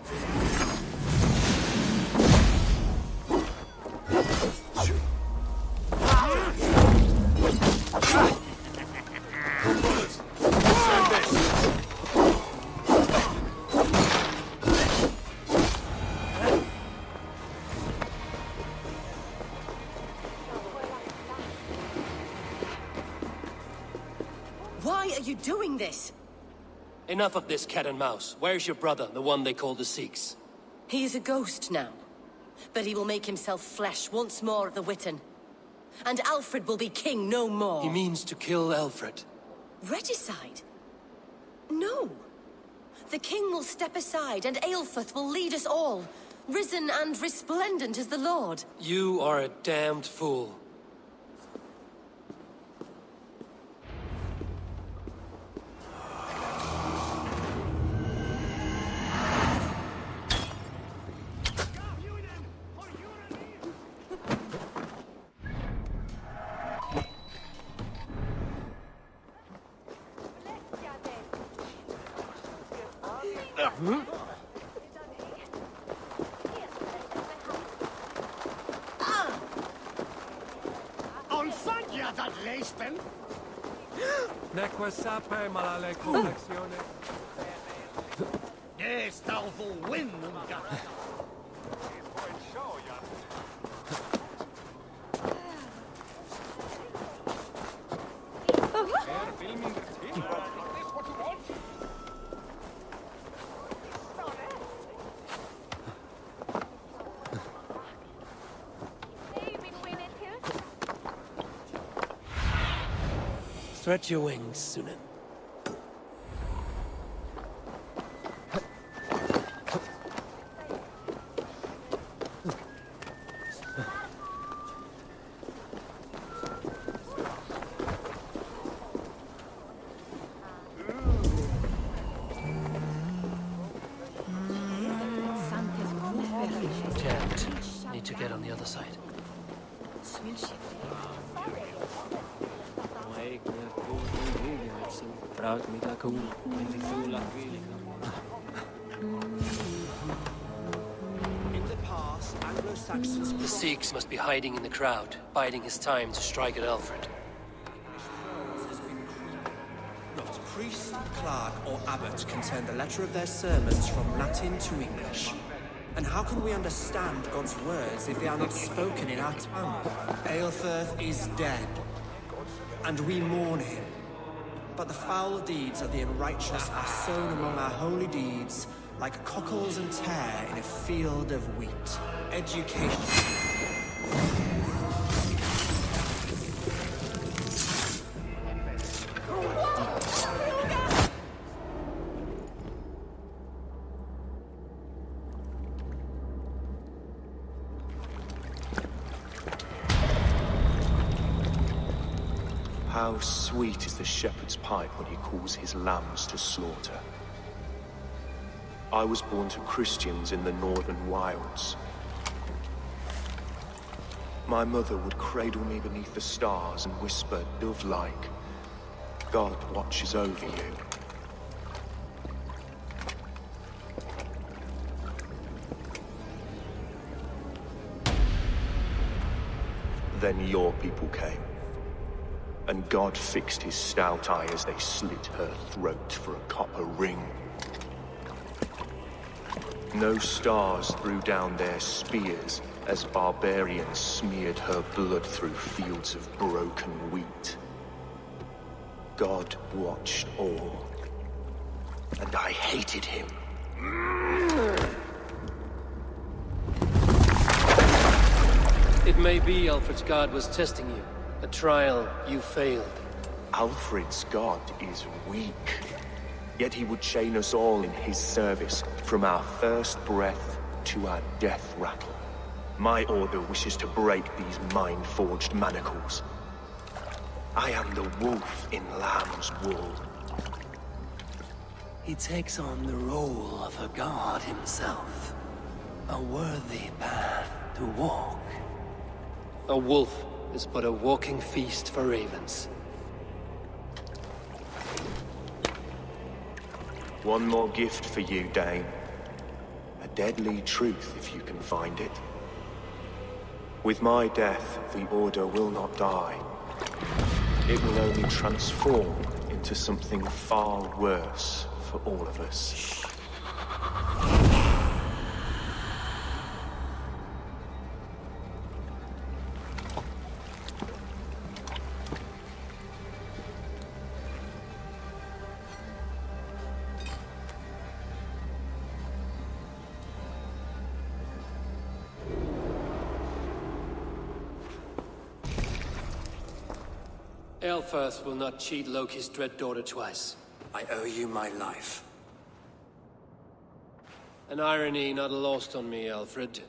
Why are you doing this? Enough of this cat and mouse. Where's your brother, the one they call the Sikhs? He is a ghost now. But he will make himself flesh once more at the Witten. And Alfred will be king no more. He means to kill Alfred. Regicide? No. The king will step aside and Aelfrith will lead us all, risen and resplendent as the Lord. You are a damned fool. Stretch your wings, Sunan. Can't. Need to get on the other side. The Sikhs must be hiding in the crowd, biding his time to strike at Alfred. Not priest, clerk, or abbot can turn the letter of their sermons from Latin to English. And how can we understand God's words if they are not spoken in our tongue? Aelfrith is dead, and we mourn him. But the foul deeds of the unrighteous are sown among our holy deeds, like cockles and tare in a field of wheat. Education. How sweet is the shepherd's pipe when he calls his lambs to slaughter. I was born to Christians in the northern wilds. My mother would cradle me beneath the stars and whisper, dove-like, God watches over you. Then your people came. And God fixed his stout eye as they slit her throat for a copper ring. No stars threw down their spears as barbarians smeared her blood through fields of broken wheat. God watched all, and I hated him. It may be Alfred's god was testing you. A trial you failed. Alfred's god is weak. Yet he would chain us all in his service, from our first breath to our death rattle. My order wishes to break these mind-forged manacles. I am the wolf in lamb's wool. He takes on the role of a god himself. A worthy path to walk. A wolf is but a walking feast for ravens. One more gift for you, Dane. A deadly truth, if you can find it. With my death, the Order will not die. It will only transform into something far worse for all of us. Eilfirth will not cheat Loki's dread daughter twice. I owe you my life. An irony not lost on me, Alfred.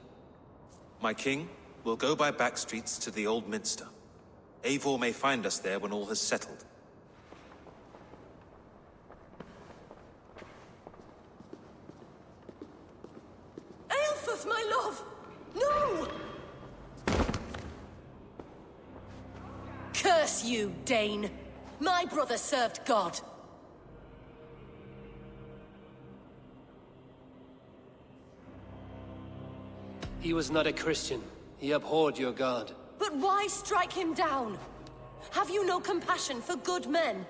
My king, we'll go by back streets to the old minster. Eivor may find us there when all has settled. Eilfirth, my love! No! Curse you, Dane! My brother served God. He was not a Christian. He abhorred your god. But why strike him down? Have you no compassion for good men?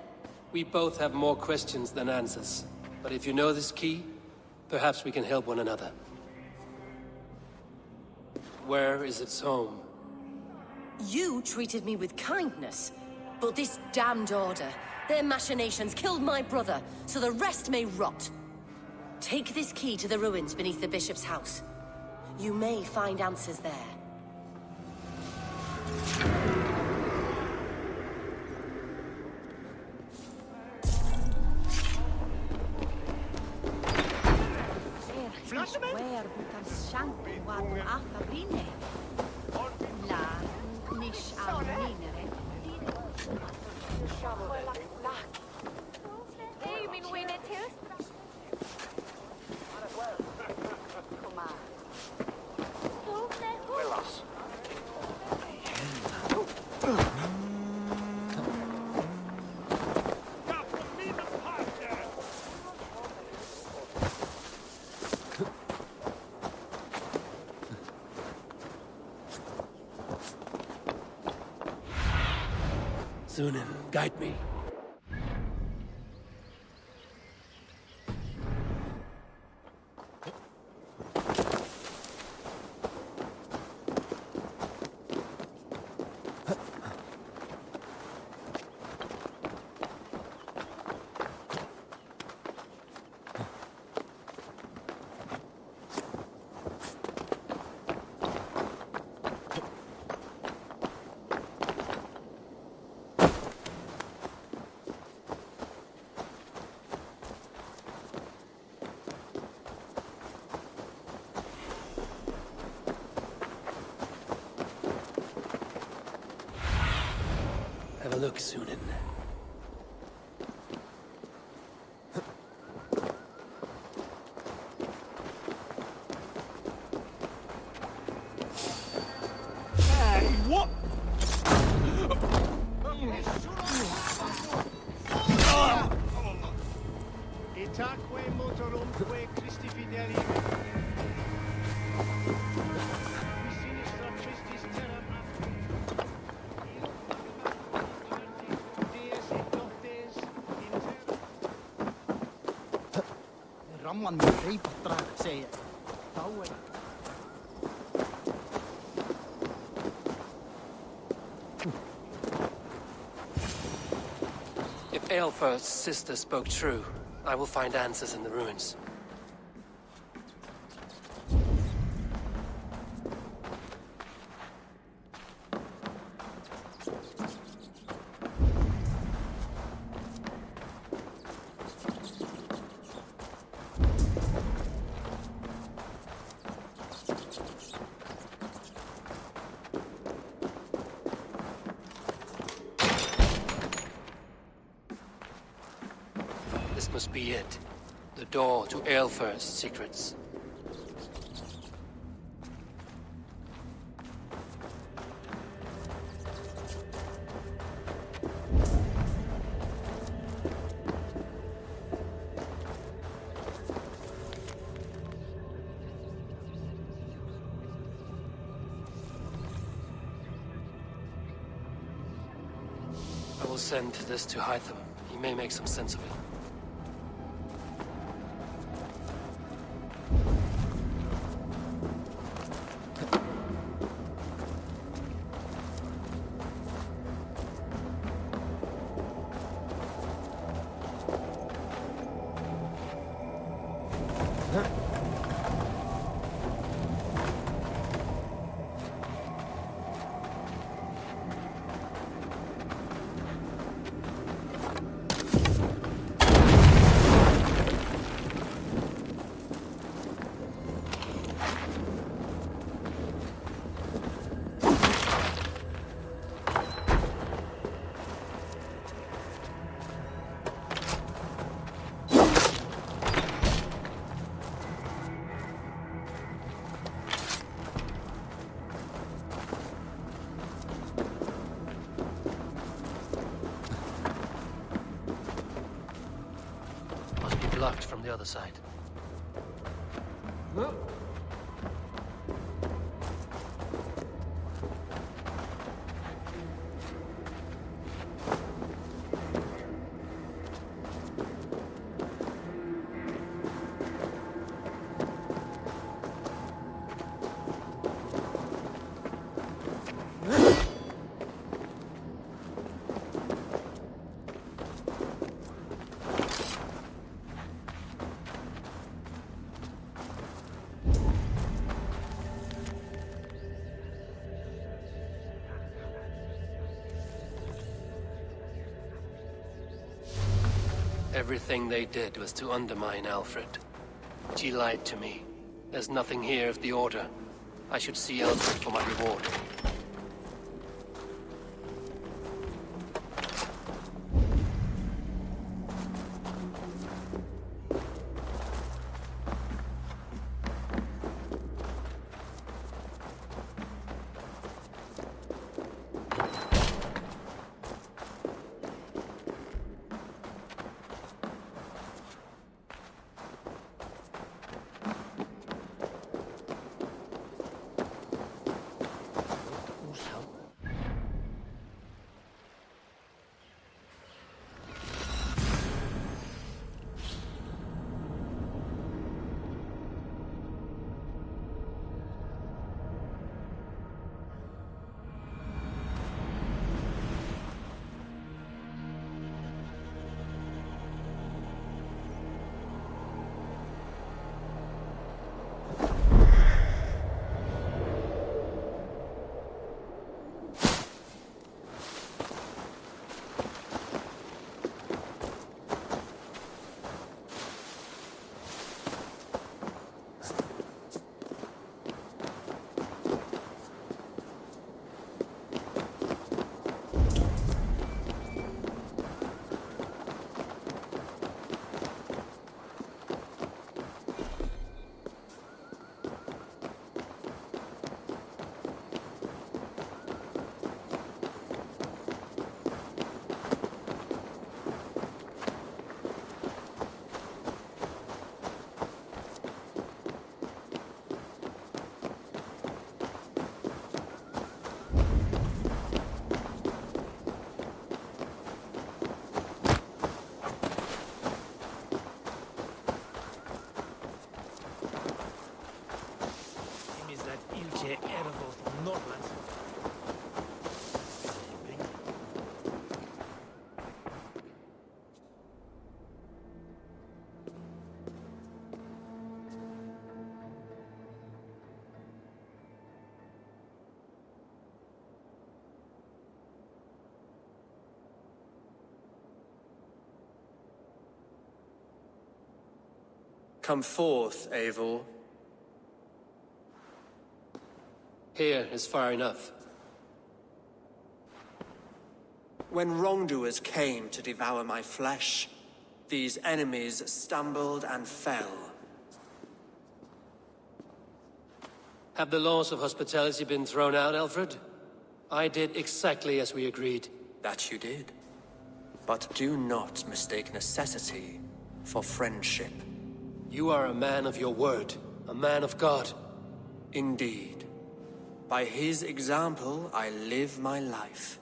We both have more questions than answers. But if you know this key, perhaps we can help one another. Where is its home? You treated me with kindness, but this damned order, their machinations killed my brother, so the rest may rot. Take this key to the ruins beneath the bishop's house. You may find answers there. Sunan, guide me. Have a look, Sunan. Hey, what? Itaque motorumque Christi fideli. Sinistra Christis terra. Ramman reipatra se tauwe. If Eilfirth's sister spoke true, I will find answers in the ruins. This must be it. The door to Eilfirth's secrets. I will send this to Hytham. He may make some sense of it. locked from the other side. Everything they did was to undermine Alfred. She lied to me. There's nothing here of the Order. I should see Alfred for my reward. Come forth, Eivor. Here is far enough. When wrongdoers came to devour my flesh, these enemies stumbled and fell. Have the laws of hospitality been thrown out, Alfred? I did exactly as we agreed. That you did. But do not mistake necessity for friendship. You are a man of your word, a man of God. Indeed. By his example, I live my life.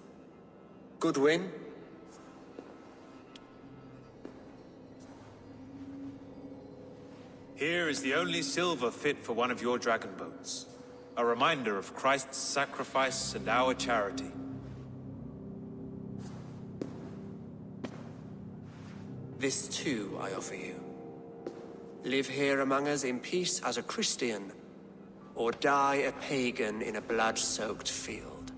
Goodwin? Here is the only silver fit for one of your dragon boats. A reminder of Christ's sacrifice and our charity. This too I offer you. Live here among us in peace as a Christian, or die a pagan in a blood-soaked field.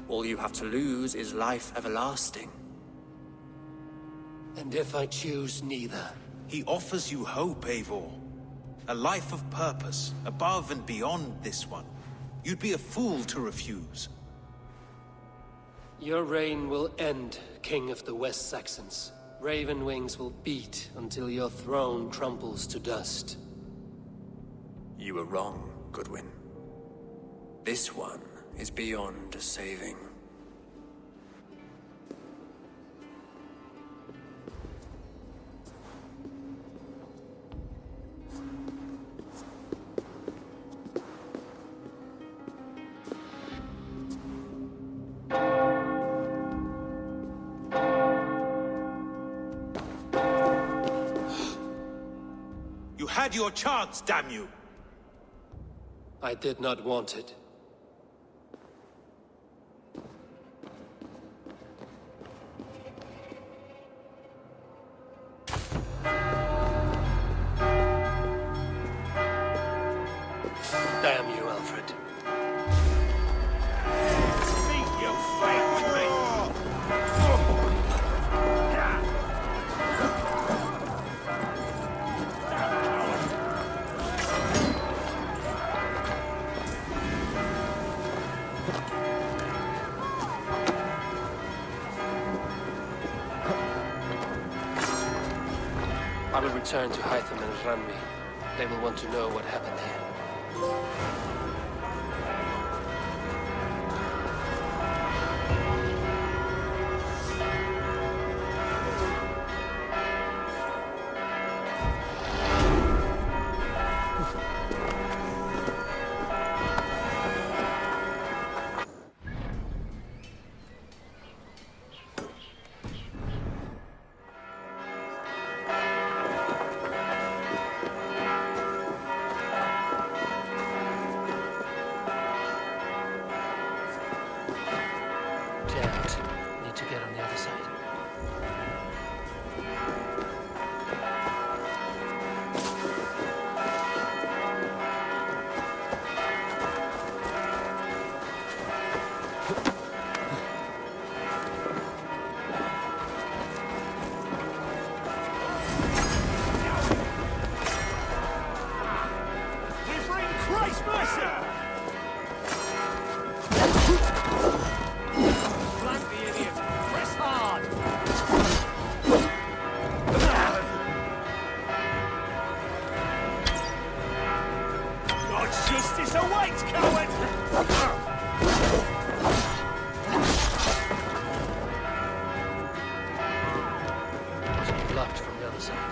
All you have to lose is life everlasting. And if I choose neither? He offers you hope, Eivor. A life of purpose, above and beyond this one. You'd be a fool to refuse. Your reign will end, King of the West Saxons. Raven wings will beat until your throne crumbles to dust. You were wrong, Goodwin. This one is beyond saving. had your chance, damn you! I did not want it. Damn you, Alfred. Meet your fate with me! I will return to Hytham and Ranmi. They will want to know what happened here. Need to get on the other side. We bring Christ's mercy! Flank the idiot! Press hard! God's justice awaits, coward! Blocked from the other side.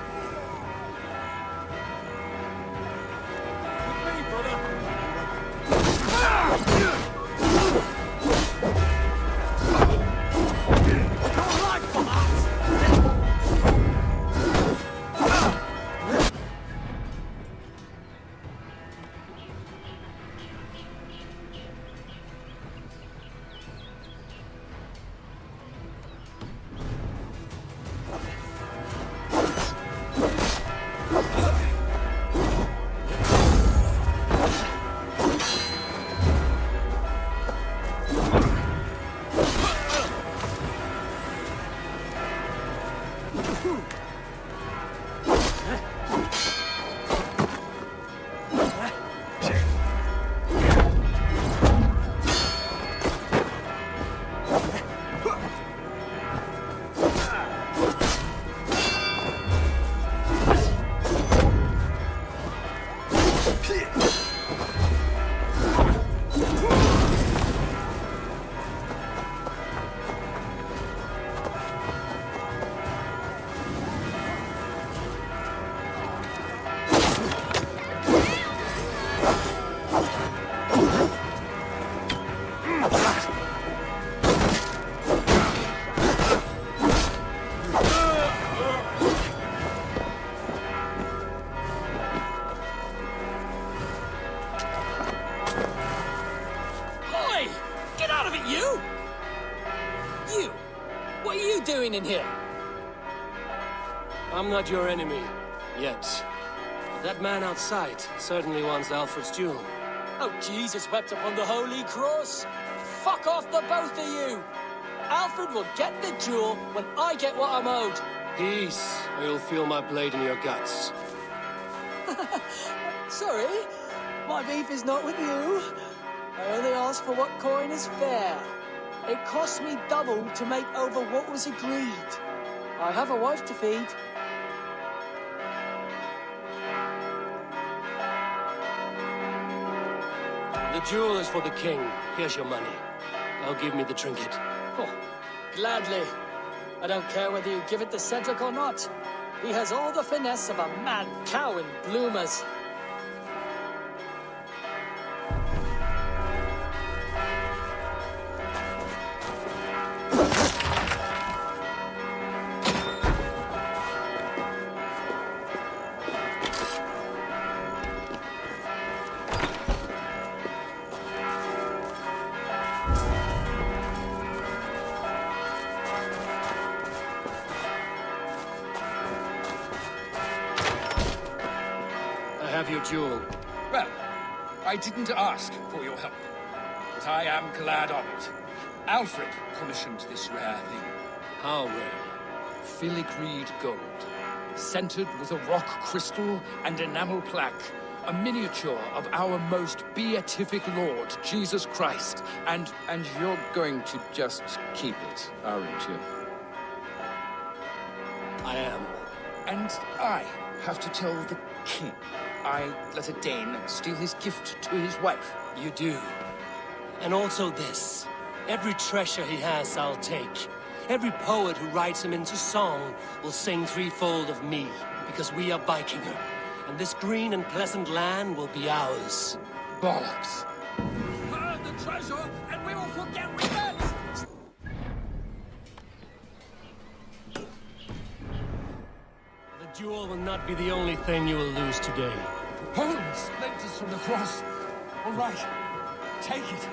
Me, brother! Oi! Get out of it, you! You! What are you doing in here? I'm not your enemy. Yet. But that man outside certainly wants Alfred's jewel. Oh, Jesus wept upon the holy cross! Fuck off, the both of you! Alfred will get the jewel when I get what I'm owed. Peace, or you'll feel my blade in your guts. Sorry, my beef is not with you. I only ask for what coin is fair. It cost me double to make over what was agreed. I have a wife to feed. The jewel is for the king. Here's your money. Now give me the trinket. Oh, gladly. I don't care whether you give it to Cedric or not. He has all the finesse of a mad cow in bloomers. your jewel? Well, I didn't ask for your help, but I am glad of it. Alfred commissioned this rare thing. How rare? Filigree gold, centered with a rock crystal and enamel plaque, a miniature of our most beatific Lord, Jesus Christ. And you're going to just keep it, aren't you? I am. And I have to tell the king I let a Dane steal his gift to his wife. You do. And also this. Every treasure he has, I'll take. Every poet who writes him into song will sing threefold of me, because we are Vikinger. And this green and pleasant land will be ours. Bollocks. Burn the treasure, and we will forget we met! The jewel will not be the only thing you will lose today. Holy splinters from the cross! All right, take it.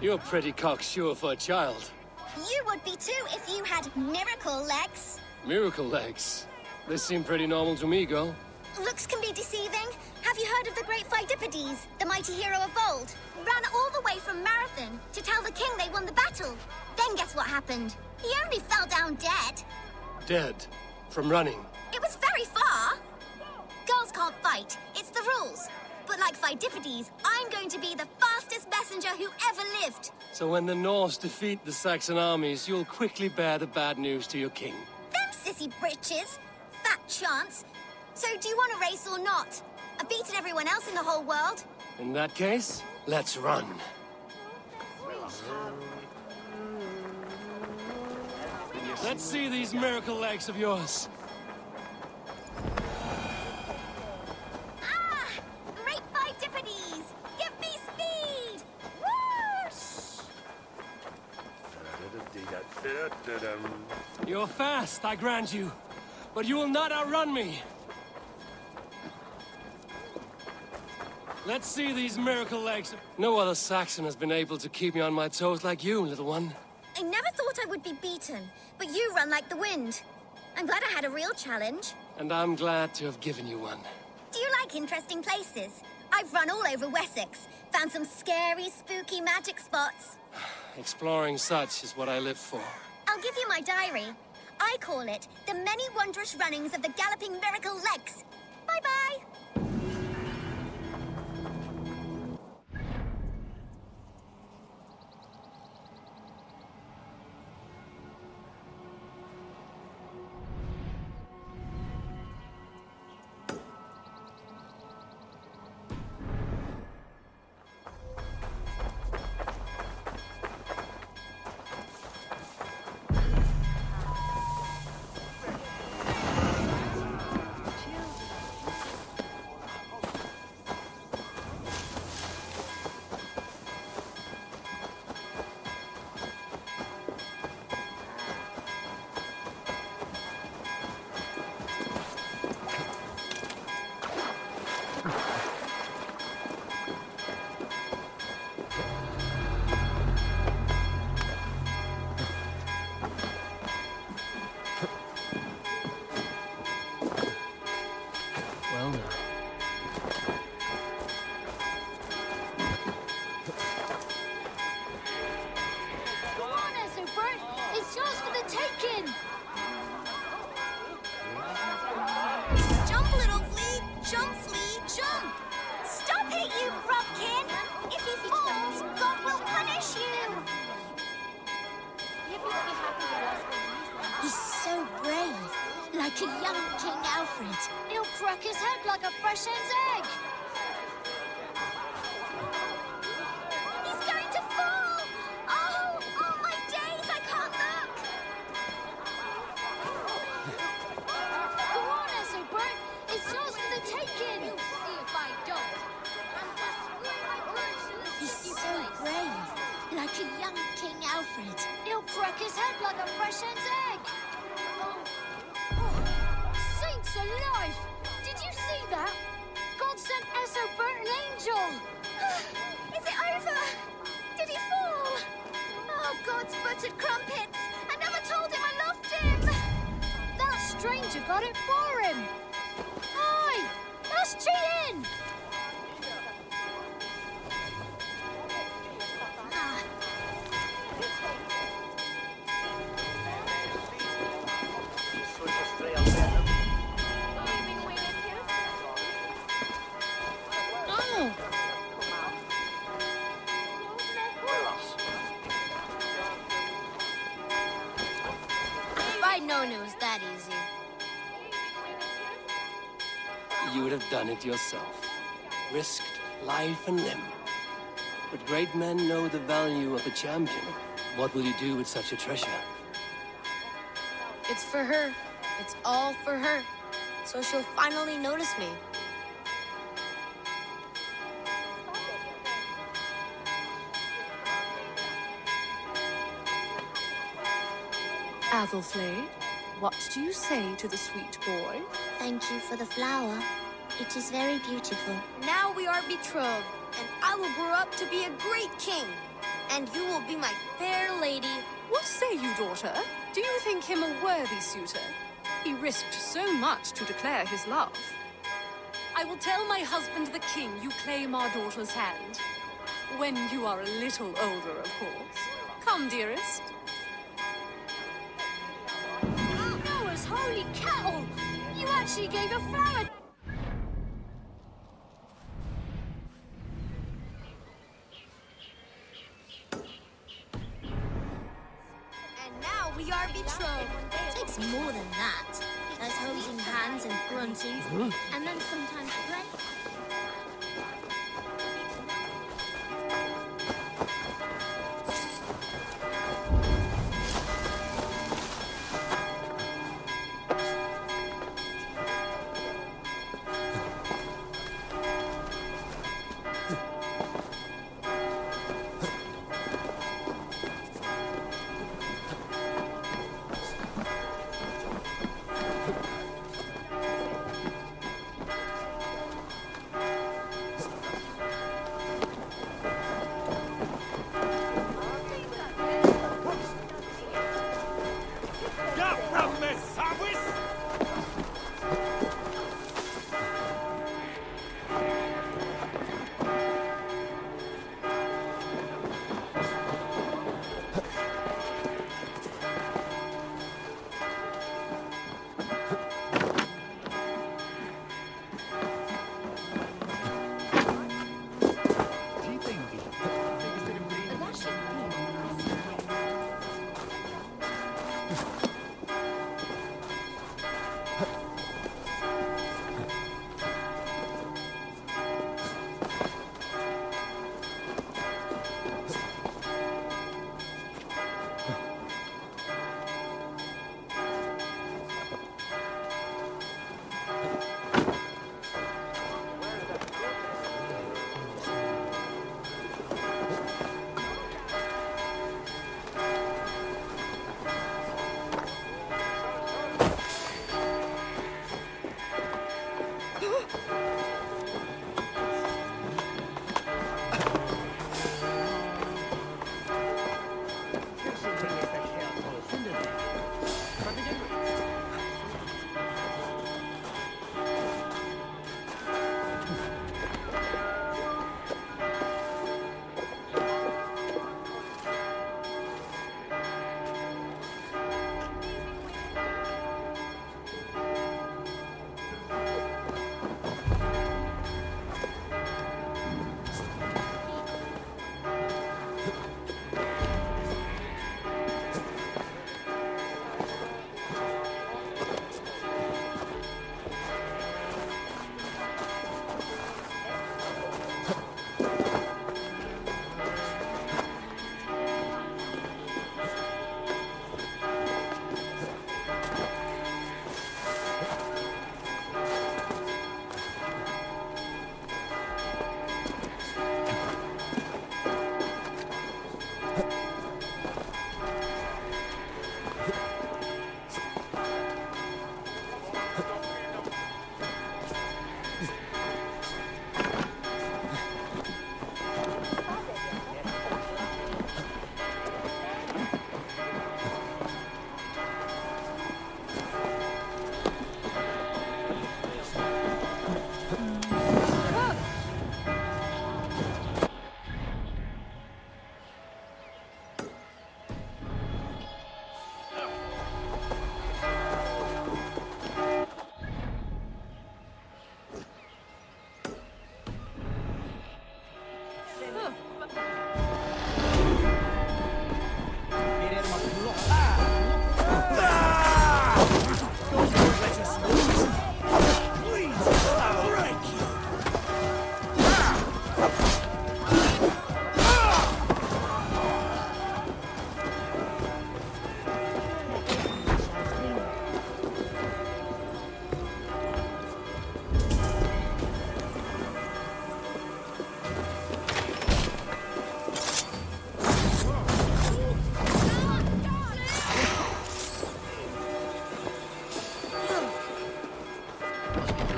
You're pretty cocksure for a child. You would be too if you had miracle legs. Miracle legs? They seem pretty normal to me, girl. Looks can be deceiving. Have you heard of the great Pheidippides, the mighty hero of old? Ran all the way from Marathon to tell the king they won the battle. Then guess what happened? He only fell down dead. Dead? From running? It was very far. Girls can't fight. It's the rules. But like Pheidippides, I'm going to be the fastest messenger who ever lived. So when the Norse defeat the Saxon armies, you'll quickly bear the bad news to your king. Them sissy britches. Fat chance. So do you want a race or not? I've beaten everyone else in the whole world. In that case, let's run. Let's see these miracle legs of yours. Great Pheidippides! Give me speed! Whoosh! You're fast, I grant you. But you will not outrun me. Let's see these miracle legs. No other Saxon has been able to keep me on my toes like you, little one. I never thought I would be beaten, but you run like the wind. I'm glad I had a real challenge. And I'm glad to have given you one. Do you like interesting places? I've run all over Wessex, found some scary, spooky magic spots. Exploring such is what I live for. I'll give you my diary. I call it The Many Wondrous Runnings of the Galloping Miracle Legs. Bye-bye! Jump, little flea! Jump, flea! Jump! Stop it, you grubkin! If he falls, God will punish you! He's so brave, like a young King Alfred. He'll crack his head like a fresh hen's egg. He's going to fall! Oh, my days, I can't look! Go on, Essobert. It's yours for the taking. You'll see if I don't. He's so brave, like a young King Alfred. He'll crack his head like a fresh hen's egg. Saints alive! Did you see that? God sent Essobert an angel. Is it over? Did he fall? Oh, God's buttered crumpets! I never told him I loved him! That stranger got it for him! Aye! That's cheating! If I'd known it was that easy. You would have done it yourself. Risked life and limb. But great men know the value of a champion. What will you do with such a treasure? It's for her. It's all for her. So she'll finally notice me. Athelflaed, what do you say to the sweet boy? Thank you for the flower. It is very beautiful. Now we are betrothed, and I will grow up to be a great king. And you will be my fair lady. What say you, daughter? Do you think him a worthy suitor? He risked so much to declare his love. I will tell my husband the king you claim our daughter's hand. When you are a little older, of course. Come, dearest. Noah's holy cattle! You actually gave a flower! And now we are betrothed. It takes more than that. There's holding hands and grunting, and then sometimes play.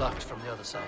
locked from the other side.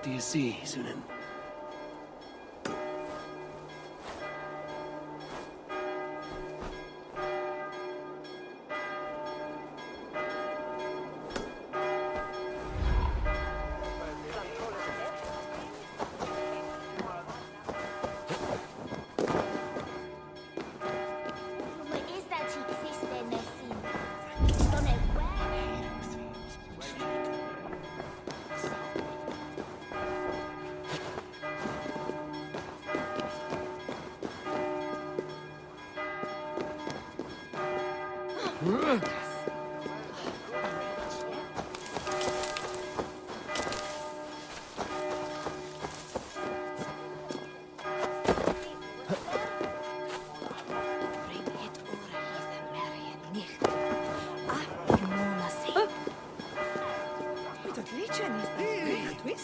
Do you see, Sunan?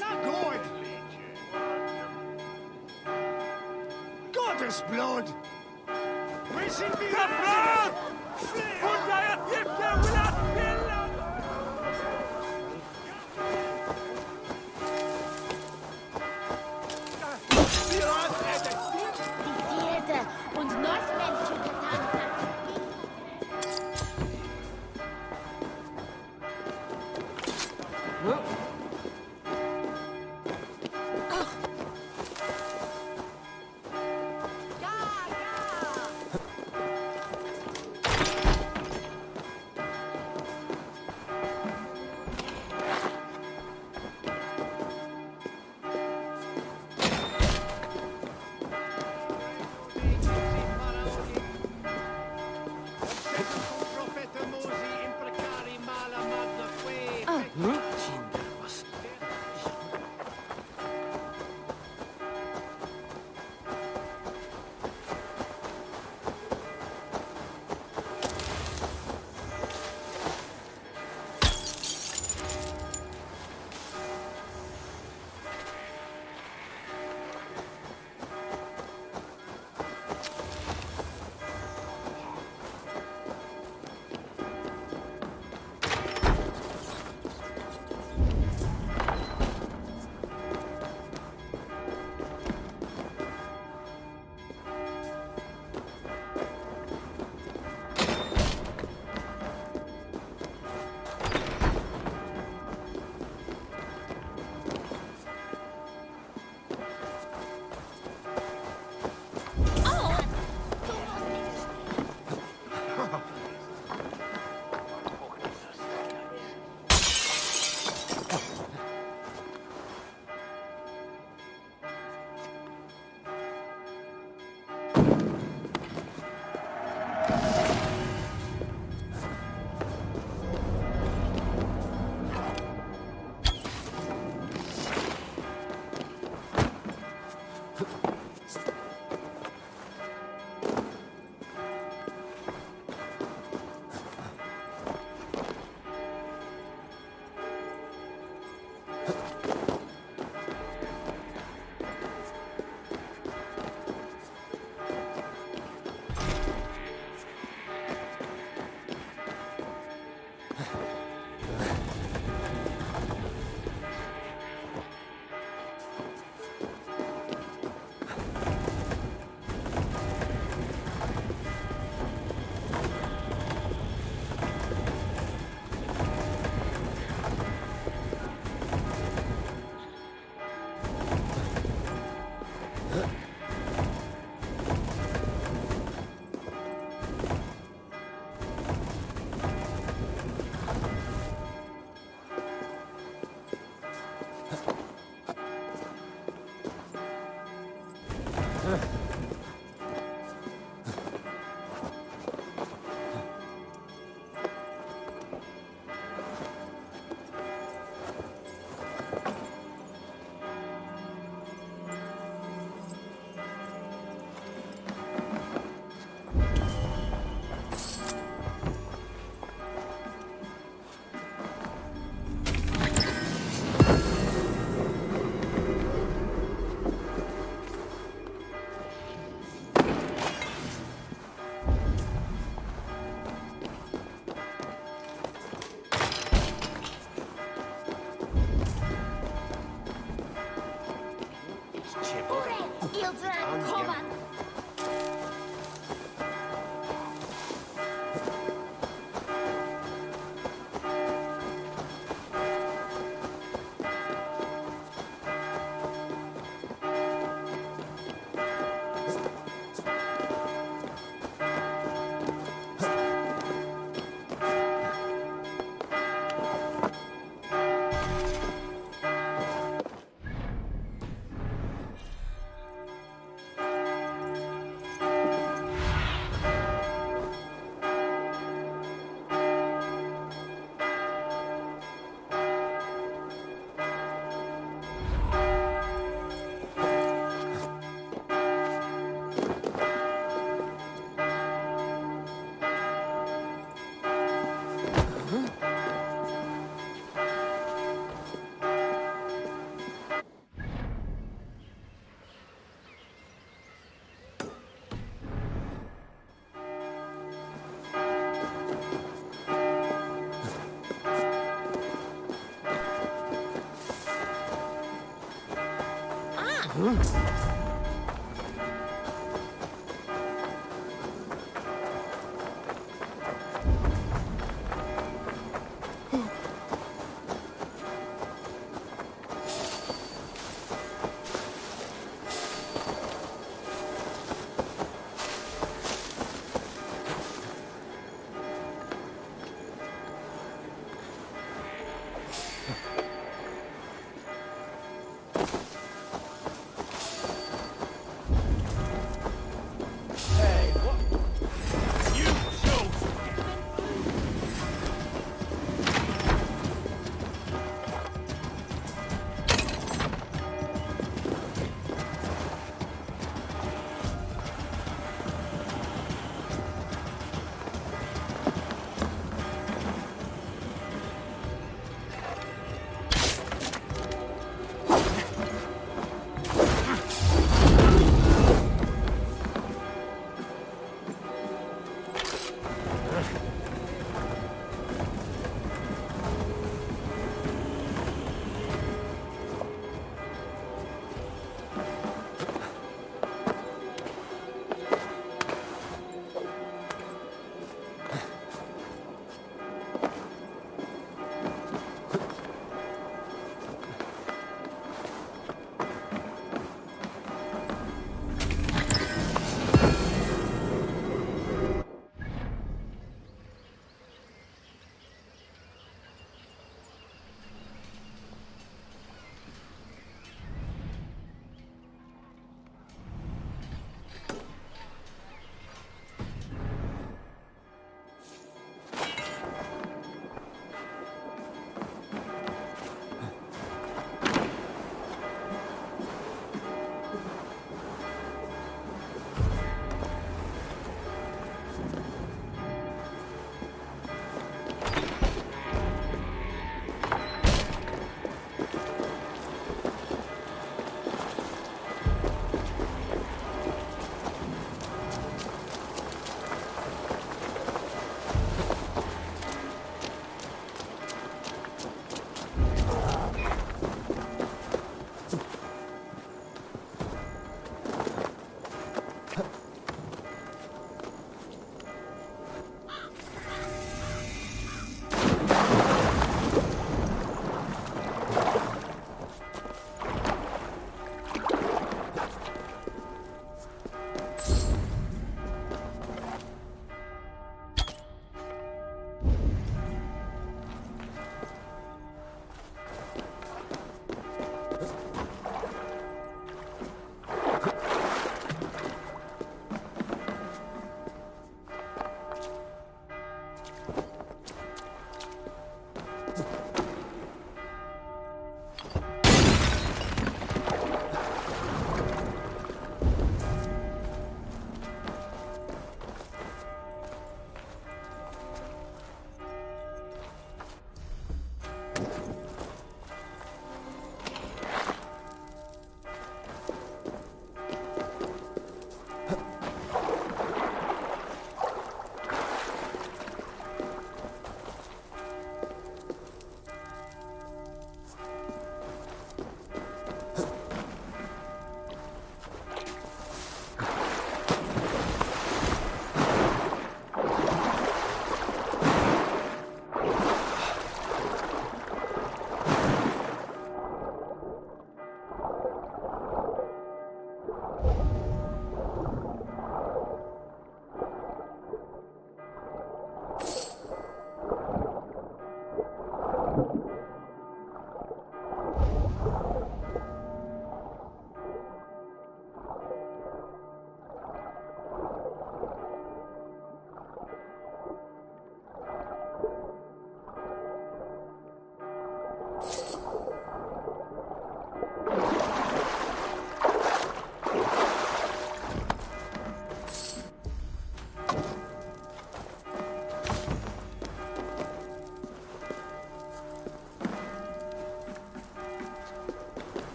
Not good! Goddess blood! We should be und Northmen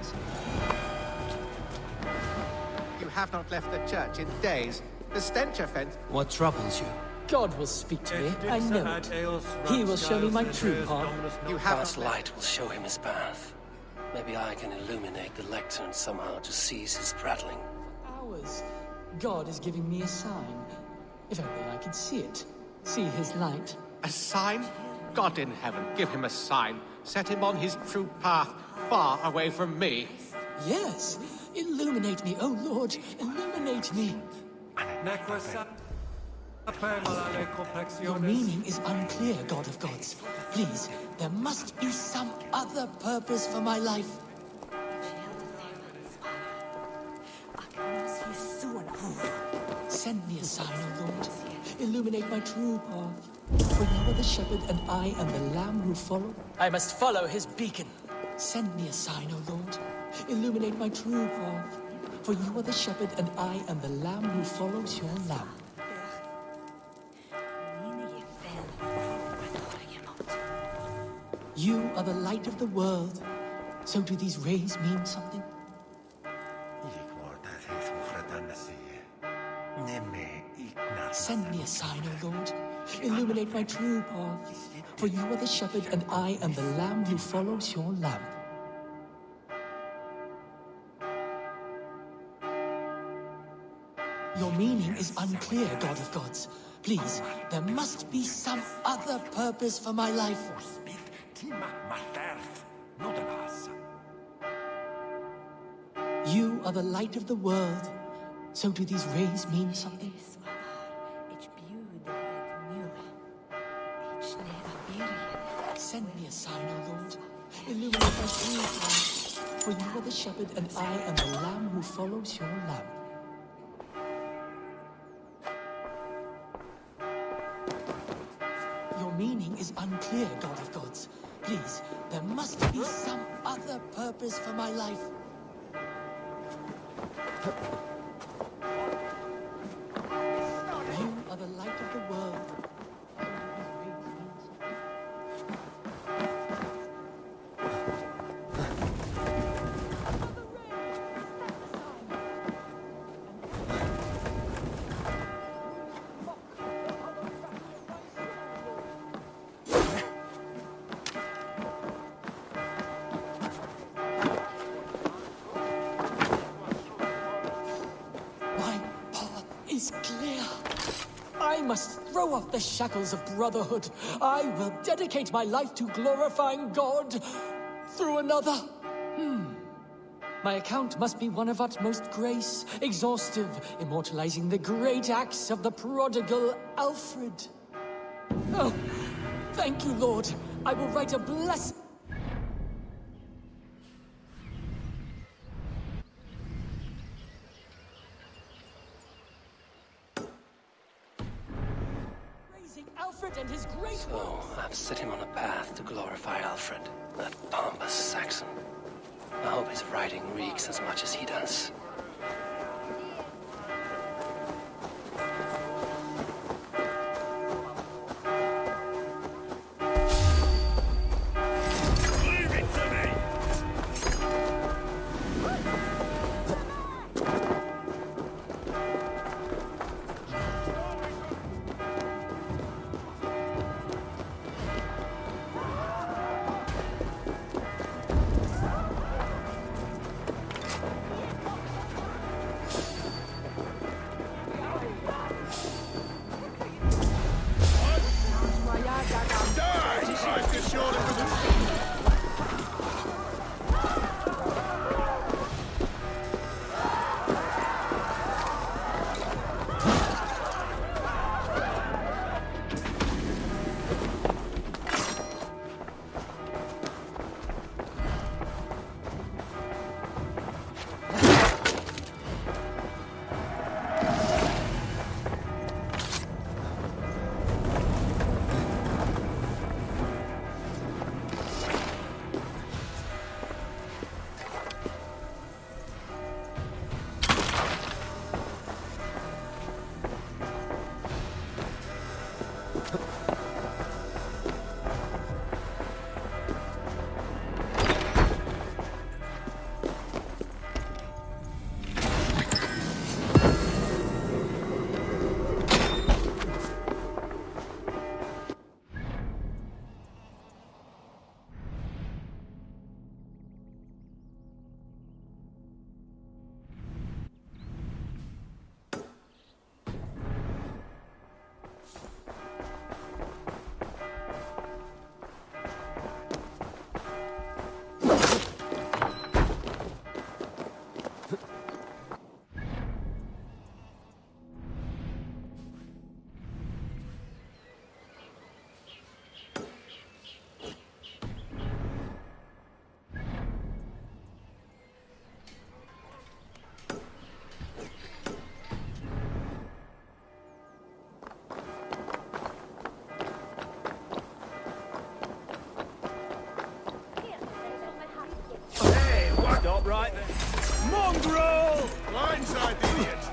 Yes. You have not left the church in days. The stench offense. What troubles you? God will speak to me. I know it. He will show me my true path. God's light will show him his path. Maybe I can illuminate the lectern somehow to cease his prattling. Hours. God is giving me a sign. If only I could see it. See his light. A sign? God in heaven, give him a sign. Set him on his true path, far away from me. Yes. Illuminate me, oh Lord. Illuminate me. Your meaning is unclear, God of Gods. Please, there must be some other purpose for my life. Send me a sign, O Lord. Illuminate my true path. For you are the shepherd, and I am the lamb who follow. I must follow his beacon. Send me a sign, O Lord. Illuminate my true path. For you are the shepherd, and I am the lamb who follows your lamb. You are the light of the world. So do these rays mean something? Send me a sign, O Lord. Illuminate my true path. For you are the shepherd, and I am the lamb who follows your lamp. Your meaning is unclear, God of Gods. Please, there must be some other purpose for my life. You are the light of the world. So do these rays mean something? Send me a sign, O Lord. Illuminate my true path. For you are the shepherd, and I am the lamb who follows your lamp. Your meaning is unclear, God of Gods. Please, there must be some other purpose for my life. You are the light of the world. I must throw off the shackles of brotherhood. I will dedicate my life to glorifying God through another. My account must be one of utmost grace, exhaustive, immortalizing the great acts of the prodigal Alfred. Oh, thank you, Lord. I will write a blessed... Alfred and his great... So, I've set him on a path to glorify Alfred, that pompous Saxon. I hope his writing reeks as much as he does. right then. Mongrel! Blindside the idiot!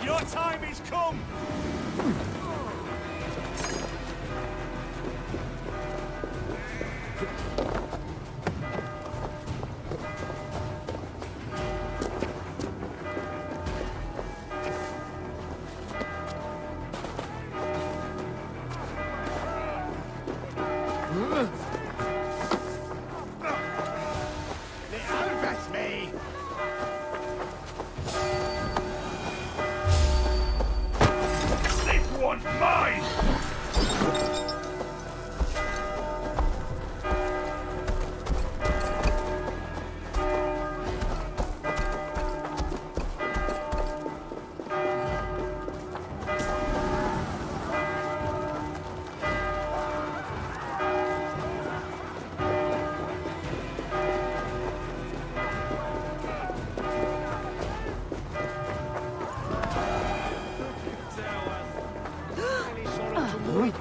Your time is come!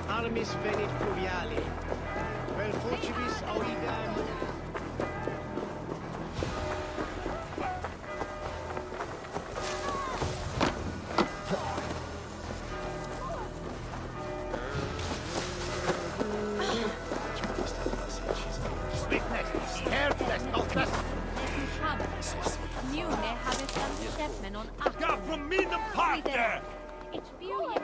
Armis venit pluviali. Vel fortibus aurigam. Swiftness, carefulness, noctus. Nu ne habet antichepmen on acht. Ja, from me the partner! It's beauty.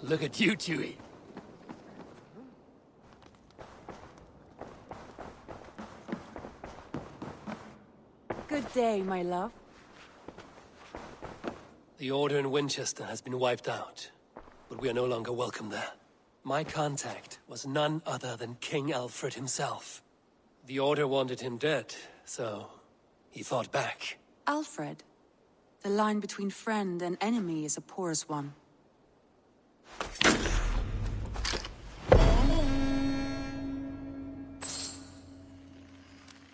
Look at you, Chewie. Good day, my love. The Order in Winchester has been wiped out, but we are no longer welcome there. My contact was none other than King Alfred himself. The Order wanted him dead, so he fought back. Alfred? The line between friend and enemy is a porous one.